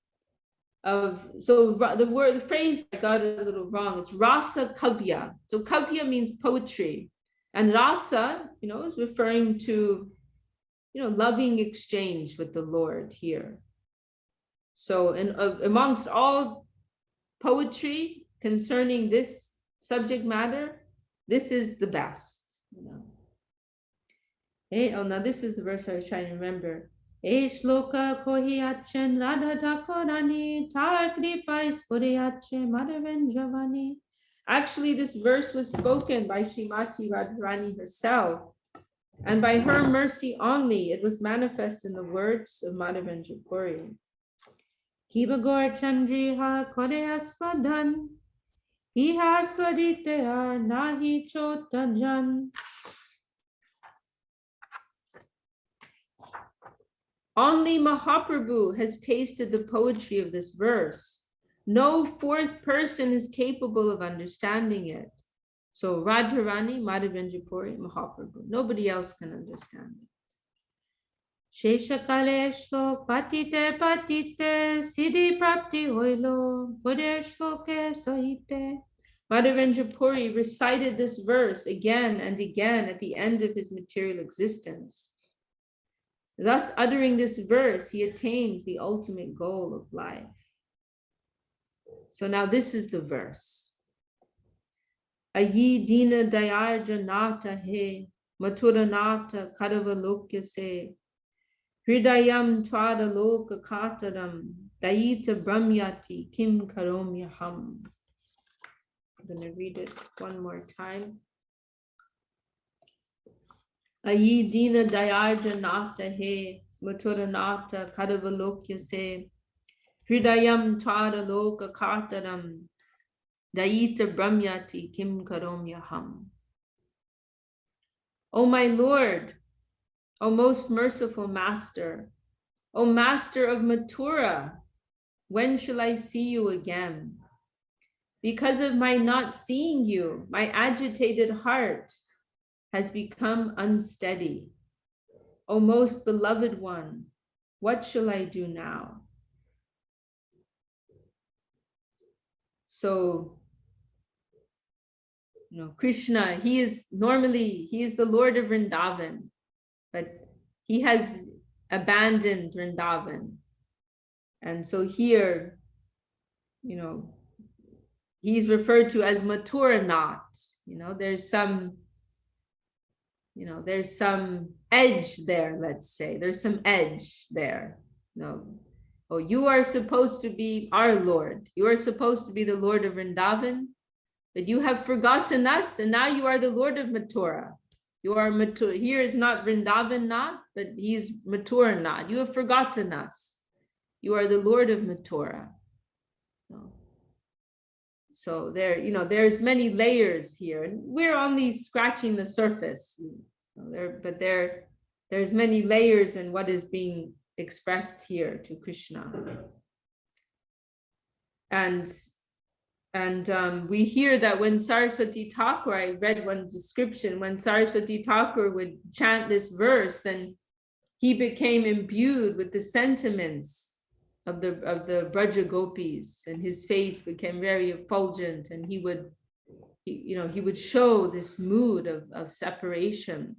of, so the phrase I got a little wrong, it's rasa kavya. So kavya means poetry, and rasa, is referring to, loving exchange with the Lord here. So amongst all poetry concerning this subject matter, this is the best. Now this is the verse I was trying to remember. Shloka kohiyachen radha dakorani takripa ispuriyache madhavendravani. Actually, this verse was spoken by Srimati Radharani herself, and by her mercy only it was manifest in the words of Madhavendra Puri. Kibagor chandriha koreya swadhan, iha swaditeya nahi chotajan. Only Mahaprabhu has tasted the poetry of this verse. No fourth person is capable of understanding it. So Radharani, Madhavendra Puri, Mahaprabhu. Nobody else can understand it. Sheshakale shlok patite patite siddhi prapti hoilo pure shloke sahite. Madhavendra Puri recited this verse again and again at the end of his material existence. Thus, uttering this verse, he attains the ultimate goal of life. So now this is the verse. Ayi dina dayarja nata he, matura nata kadavalokya se, hridayam tvada loka kataram, dayita brahmyati kim karomyaham. I'm going to read it one more time. Ayi dina dayarja nata he, matura nata kadavalokya se, hridayam tvada loka kataram, dayita brahmyati kim karomyaham. O my Lord, O most merciful Master, O Master of Mathura, when shall I see you again? Because of my not seeing you, my agitated heart has become unsteady. O most beloved one, what shall I do now? So, Krishna, he is the Lord of Vrindavan, but he has abandoned Vrindavan. And so here, he's referred to as Mathura Nath. There's some edge there, let's say. There's some edge there. Oh, you are supposed to be our Lord. You are supposed to be the Lord of Vrindavan, but you have forgotten us, and now you are the Lord of Mathura. You are Mathura. Here is not Vrindavan Nath, but he's Mathura Nath. You have forgotten us. You are the Lord of Mathura. So there's many layers here, and we're only scratching the surface. There's many layers in what is being expressed here to Krishna. And we hear that when Saraswati Thakur, I read one description, when Saraswati Thakur would chant this verse, then he became imbued with the sentiments of the Braja Gopis, and his face became very effulgent, and he would show this mood of separation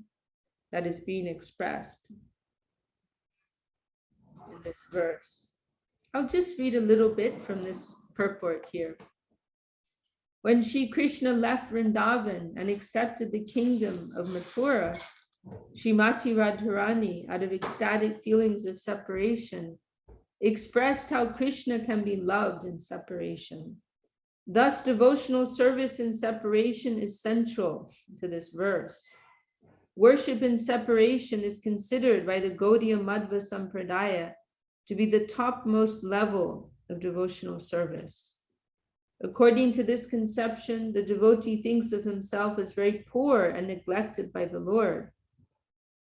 that is being expressed in this verse. I'll just read a little bit from this purport here. When Shri Krishna left Vrindavan and accepted the kingdom of Mathura, Srimati Radharani, out of ecstatic feelings of separation, expressed how Krishna can be loved in separation. Thus, devotional service in separation is central to this verse. Worship in separation is considered by the Gaudiya Madhva Sampradaya to be the topmost level of devotional service. According to this conception, the devotee thinks of himself as very poor and neglected by the Lord.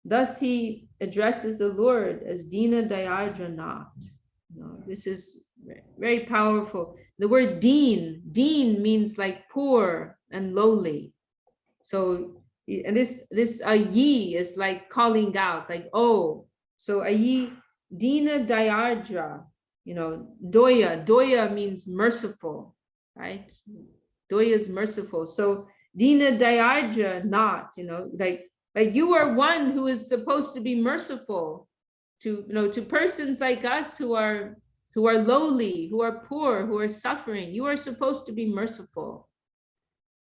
Thus, he addresses the Lord as Dina Dayarja Nath. This is very powerful. The word Deen means like poor and lowly. So, and this ayi is like calling out, like, oh. So ayi, Dina Dayarja, Doya means merciful, right? Doya is merciful. So Dina Dayarja Nath, like you are one who is supposed to be merciful to persons like us who are lowly, who are poor, who are suffering. You are supposed to be merciful.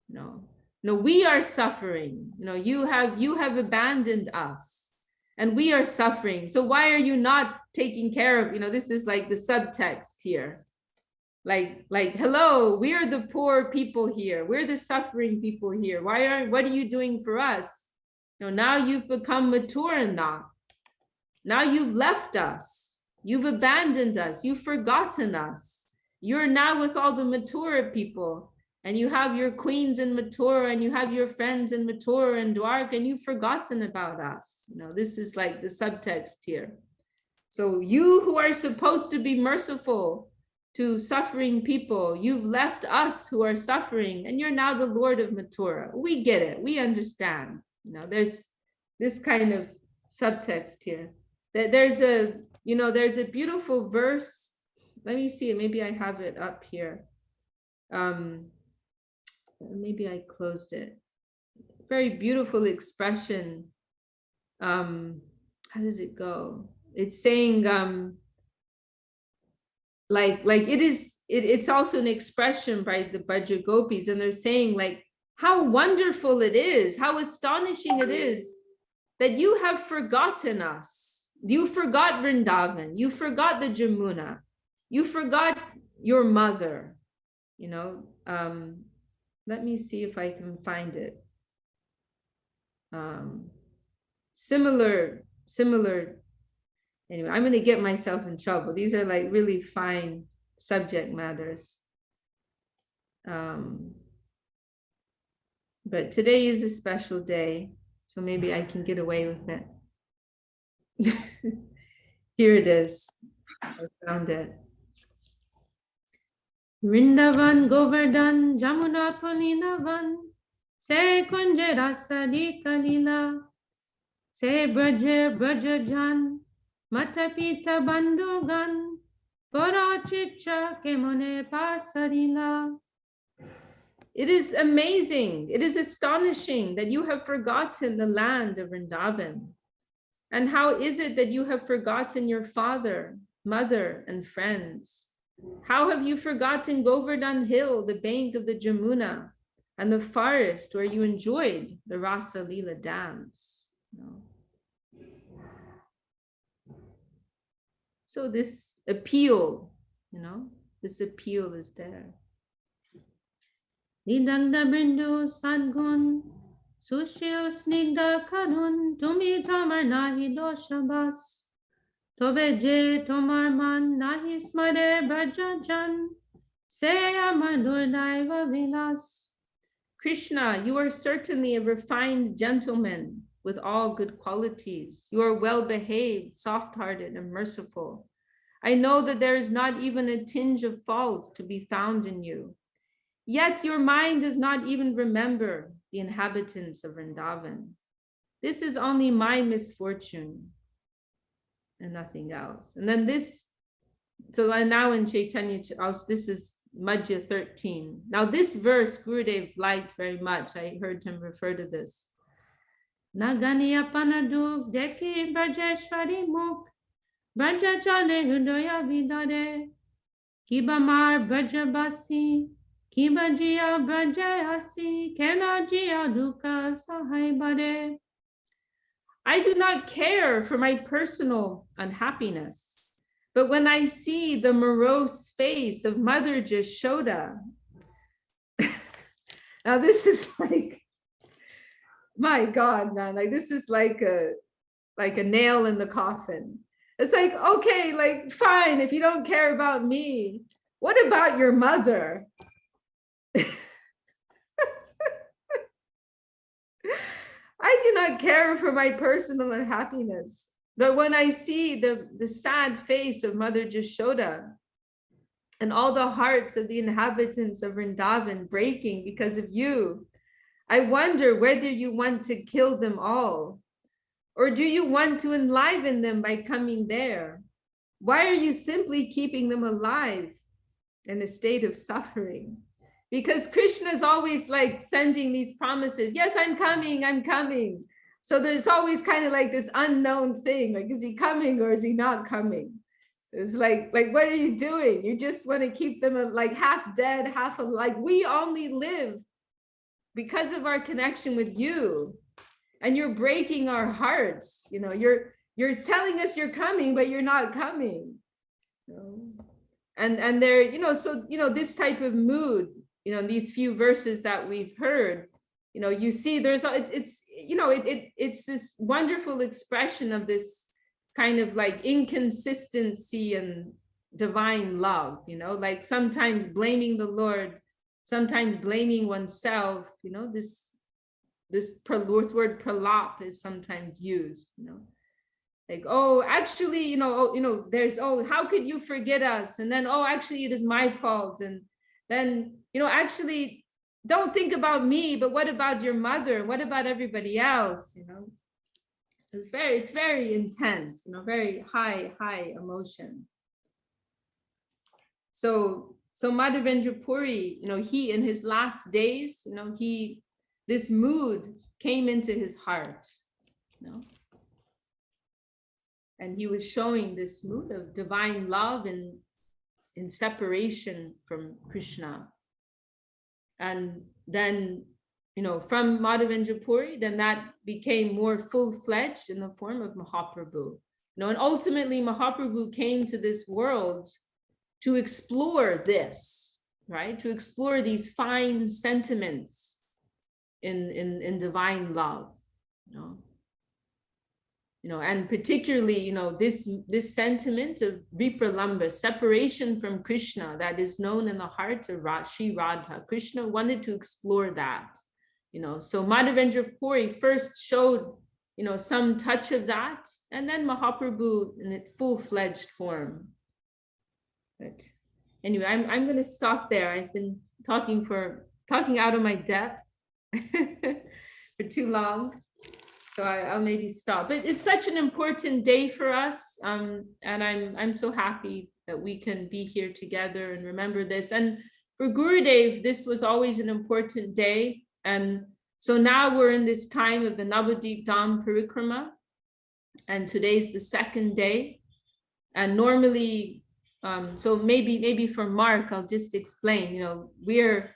No, we are suffering. You have abandoned us, and we are suffering. So why are you not taking care of? This is like the subtext here. Like, hello, we are the poor people here. We're the suffering people here. What are you doing for us? Now you've become Mathura Nath. Now you've left us. You've abandoned us. You've forgotten us. You're now with all the Mathura people, and you have your queens in Mathura, and you have your friends in Mathura and Dwarka, and you've forgotten about us. This is like the subtext here. So you who are supposed to be merciful to suffering people, you've left us who are suffering, and you're now the Lord of Mathura. We get it. We understand. There's this kind of subtext here. There's a beautiful verse. Let me see. Maybe I have it up here. Maybe I closed it. Very beautiful expression. How does it go? It's saying, like it is it's also an expression by the Braja Gopis, and they're saying like how wonderful it is, how astonishing it is that you have forgotten us. You forgot Vrindavan, you forgot the Jamuna, you forgot your mother, you know. Let me see if I can find it. Similar. Anyway, I'm going to get myself in trouble. These are like really fine subject matters. But today is a special day, so maybe I can get away with it. Here it is. I found it. Vrindavan, Govardhan, Jamuna, Pulinavan, Se Kunja Rasadi Kalila, Se Braja Mata Pita Bandhugan, Pora Chicha Kemone Pasarila. It is amazing, it is astonishing that you have forgotten the land of Vrindavan. And how is it that you have forgotten your father, mother, and friends? How have you forgotten Govardhan Hill, the bank of the Jamuna, and the forest where you enjoyed the Rasa Leela dance? No. So this appeal, this appeal is there. Nidangda Bindu Sadgun, Sushil Snigda Karun, Tumi Tamar Nahi Doshabas, Tobe Je Tomar Man Nahi Smare Brajajan, Se Amadodaiva Vilas. Krishna, you are certainly a refined gentleman with all good qualities. You are well behaved, soft-hearted, and merciful. I know that there is not even a tinge of fault to be found in you. Yet your mind does not even remember the inhabitants of Vrindavan. This is only my misfortune and nothing else. And then this, so now in Chaitanya, this is Madhya 13. Now this verse Gurudev liked very much. I heard him refer to this. Nagani apanaduk deki brajeshwari muk, brajajane hudaya vidare, kibamar brajabasi, kibajia brajayasi, kenajia duka sahaibare. I do not care for my personal unhappiness, but when I see the morose face of Mother Jashoda, now this is like, my God, man, like this is like a nail in the coffin. It's like, okay, like fine, if you don't care about me, what about your mother? I do not care for my personal unhappiness, but when I see the sad face of Mother Jashoda and all the hearts of the inhabitants of Vrindavan breaking because of you, I wonder whether you want to kill them all, or do you want to enliven them by coming there? Why are you simply keeping them alive in a state of suffering? Because Krishna is always like sending these promises. Yes, I'm coming, I'm coming. So there's always kind of like this unknown thing. Like, is he coming or is he not coming? It's like what are you doing? You just want to keep them like half dead, half alive. Like we only live because of our connection with you, and you're breaking our hearts. You're telling us you're coming, but you're not coming. And there, so this type of mood, these few verses that we've heard, you see it's this wonderful expression of this kind of like inconsistency and divine love, like sometimes blaming the Lord, sometimes blaming oneself, this word pralap is sometimes used, like, oh, actually, there's, oh, how could you forget us? And then, oh, actually, it is my fault. And then, actually, don't think about me, but what about your mother? What about everybody else? It's very intense, very high emotion. So Madhavendra Puri, he in his last days, this mood came into his heart, and he was showing this mood of divine love in separation from Krishna. And then, from Madhavendra Puri, then that became more full-fledged in the form of Mahaprabhu. And ultimately Mahaprabhu came to this world to explore this, right? To explore these fine sentiments in divine love, and particularly, this sentiment of vipralamba, separation from Krishna, that is known in the heart of Sri Radha. Krishna wanted to explore that, so Madhavendra Puri first showed, some touch of that, and then Mahaprabhu in its full-fledged form. But anyway, I'm going to stop there. I've been talking out of my depth for too long. So I'll maybe stop. But it's such an important day for us, and I'm so happy that we can be here together and remember this. And for Gurudev, this was always an important day. And so now we're in this time of the Navadip Dham Parikrama, and today's the second day. And normally, so maybe for Mark, I'll just explain. We're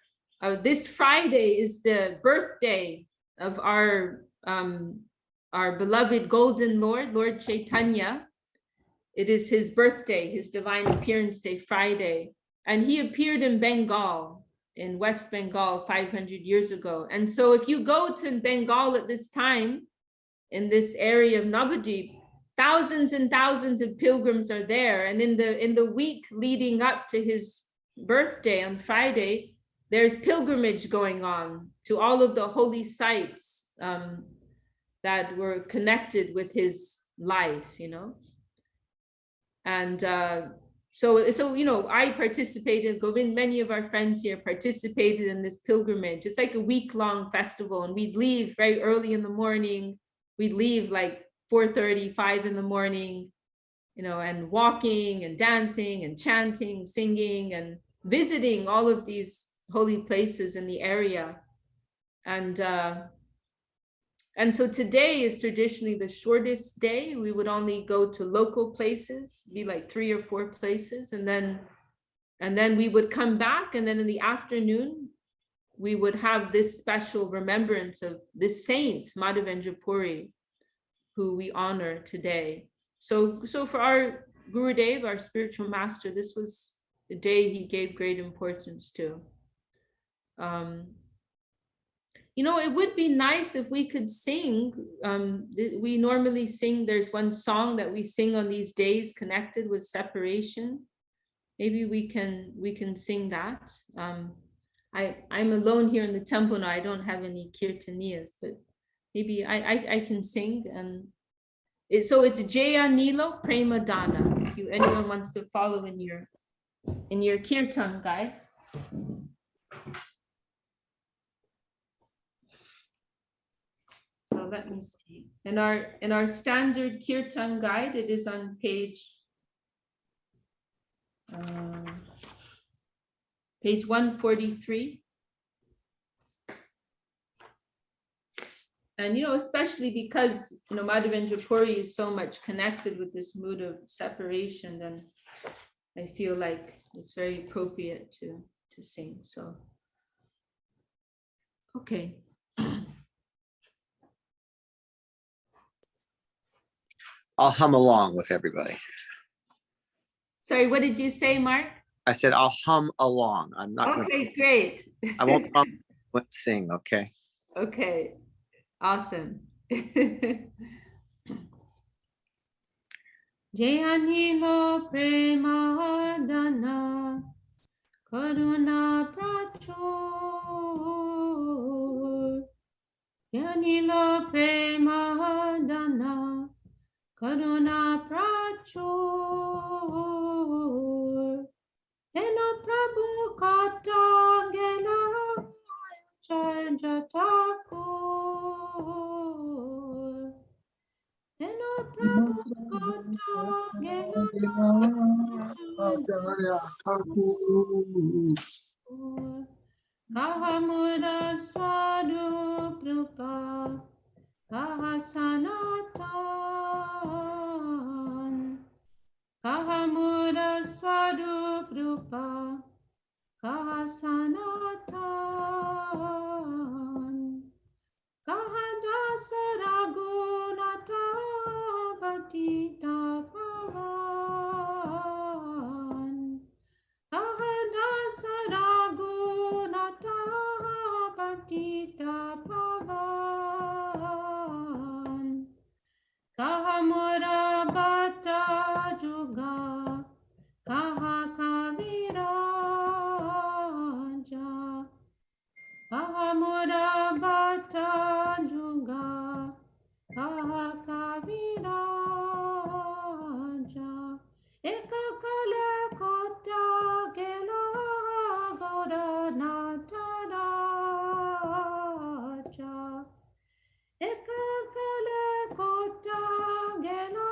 this Friday is the birthday of our beloved Golden Lord Chaitanya. It is his birthday, his divine appearance day, Friday. And he appeared in Bengal, in West Bengal, 500 years ago. And so if you go to Bengal at this time, in this area of Navadip, thousands and thousands of pilgrims are there. And in the week leading up to his birthday on Friday, there's pilgrimage going on to all of the holy sites that were connected with his life, And so I participated, Govind, many of our friends here participated in this pilgrimage. It's like a week-long festival, and we'd leave very early in the morning. We'd leave like 4:30, 5 in the morning, and walking and dancing and chanting, singing, and visiting all of these holy places in the area. And so today is traditionally the shortest day. We would only go to local places, be like 3 or 4 places, and then we would come back, and then in the afternoon we would have this special remembrance of this saint, Madhavendra Puri, who we honor today. So for our Gurudev, our spiritual master, this was the day he gave great importance to. It would be nice if we could sing. We normally sing, there's one song that we sing on these days connected with separation. Maybe we can sing that. I'm alone here in the temple now. I don't have any kirtaniyas, but maybe I can sing. And so it's Jaya Nilo Prema Dana. If anyone wants to follow in your kirtan guide. So let me see. In our standard kirtan guide, it is on page 143. And especially because Madhavendra Puri is so much connected with this mood of separation, then I feel like it's very appropriate to sing. So okay. I'll hum along with everybody. Sorry, what did you say, Mark? I said I'll hum along. I'm not. Okay, great. I won't hum. Let's sing. Okay. Okay. Awesome. Jayanilo prema dana karuna prachur. Jayanilo prema dana karuna prachur. Ena prabhu kata gena charja thakur. Ena prabhu kata gena charja thakur. Kahamura swarup rupa kaha sanatan. Kahamura swarup rupa sanatan. Kahadasa ragunata batita pavan. Kahadasa ragunata batita pavan. Kahamura bata juga. Kaha kaviraja. Kahamura bata juga. Kaha kaviraja. Ekakale kota gelo goda nataraja. Ekakale kota gelo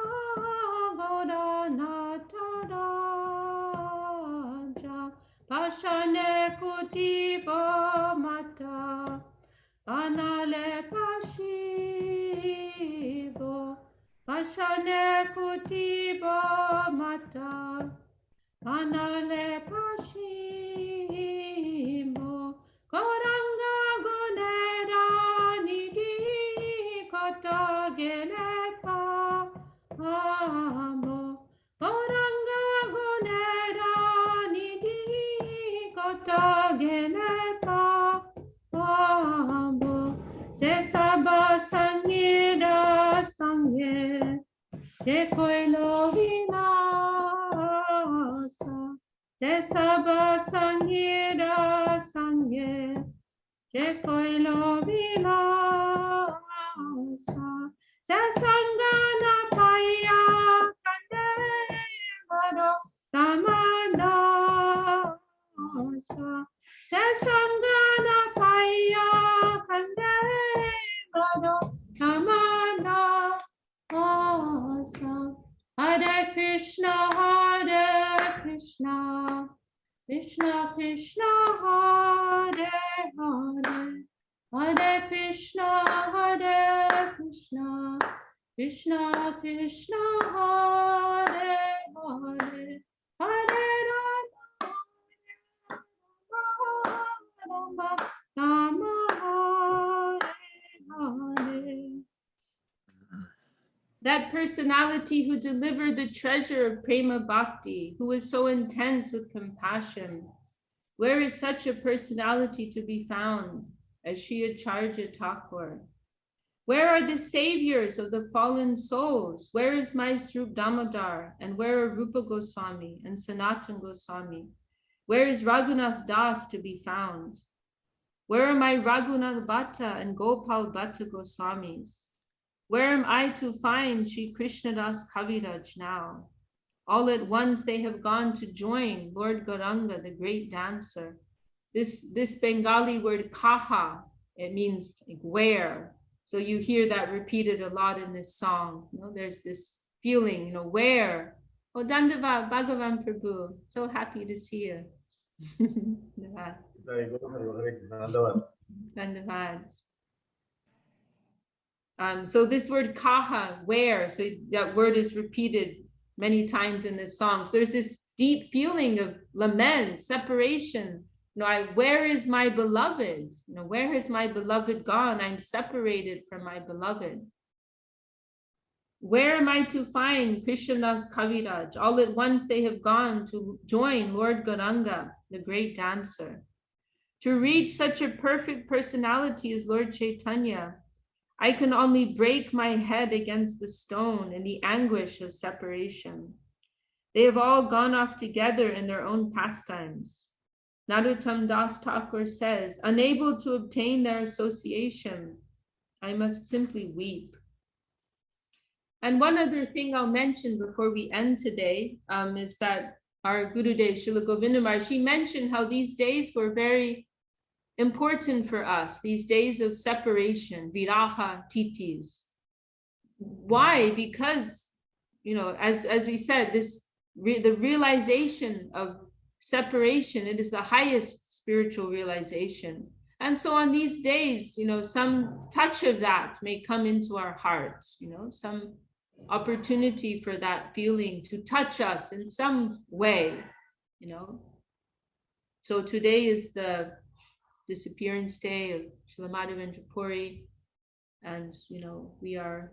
goda nataraja. Pashane kutibo mata. Anale pashibo. Pashane kutibo mata. Anale pashibo. Koranga gunera nidi kota gelepa amo. Koranga gunera nidi kota gelepa amo. Se saba sangira sangye. Je koilo vinasa. Se saba sangira sangye. Je koilo vinasa. Se sangana paya kande varo samanasa. Se sangana paya kande varo samanasa. Hare Krishna, Krishna Krishna, Hare Hare, Hare Krishna, Krishna Krishna, Hare Hare, Hare Rama, Rama Rama, Hare Hare. That personality who delivered the treasure of prema bhakti, who was so intense with compassion. Where is such a personality to be found as Sri Acharya Thakur? Where are the saviors of the fallen souls? Where is my Srup Damodar? And where are Rupa Goswami and Sanatan Goswami? Where is Raghunath Das to be found? Where are my Raghunath Bhatta and Gopal Bhatta Goswamis? Where am I to find Sri Krishnadas Kaviraj now? All at once they have gone to join Lord Gauranga, the great dancer. This Bengali word kaha, it means like where. So you hear that repeated a lot in this song. You know, there's this feeling, where. Oh, Dandavad, Bhagavan Prabhu, so happy to see you. Dandavad. So this word kaha, where, so that word is repeated many times in the songs. There's this deep feeling of lament, separation. Where is my beloved? Where has my beloved gone? I'm separated from my beloved. Where am I to find Krishnadas Kaviraj? All at once they have gone to join Lord Gauranga, the great dancer. To reach such a perfect personality as Lord Chaitanya, I can only break my head against the stone in the anguish of separation. They have all gone off together in their own pastimes. Narottam Das Thakur says, unable to obtain their association, I must simply weep. And one other thing I'll mention before we end today is that our Gurudev Srila Govinda Maharaj, he mentioned how these days were very important for us, these days of separation, viraha titis. Why? Because, as we said, the realization of separation, it is the highest spiritual realization. And so on these days, some touch of that may come into our hearts, some opportunity for that feeling to touch us in some way, So today is the disappearance day of Srila Madhavendra Puri, and we are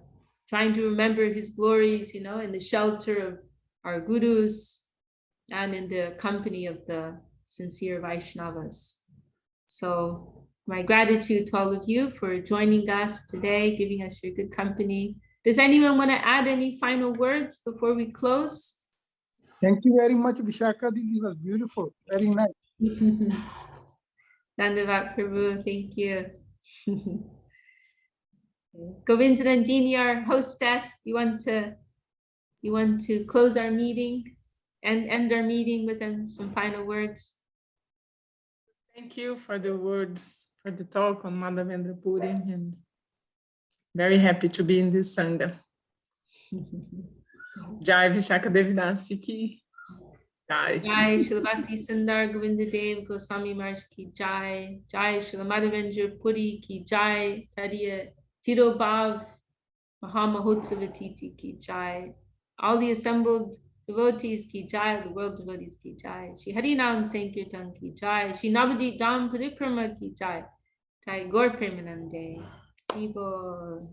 trying to remember his glories, in the shelter of our gurus and in the company of the sincere Vaishnavas. So my gratitude to all of you for joining us today, giving us your good company. Does anyone want to add any final words before we close? Thank you very much, Vishakha. This was beautiful. Very nice. Dandavat Prabhu, thank you. Govindranandini, our hostess, you want to close our meeting and end our meeting with some final words? Thank you for the words, for the talk on Madhavendra Puri, and very happy to be in this Sangha. Jai Vishakha Devi Dasi ki Jai. Jai Srila Bhakti Sundar Govinda Dev Goswami Maharaj ki Jai. Jai Srila Madhavendra Puri ki Jai. Tariya Tiro Bhav Mahamahotsavati ki Jai. All the assembled devotees ki Jai, the world devotees ki Jai. Shri Harinam Sankirtan ki Jai. Shri Navadip Dham Parikrama ki Jai. Jai Gaur Premanande. Ibo.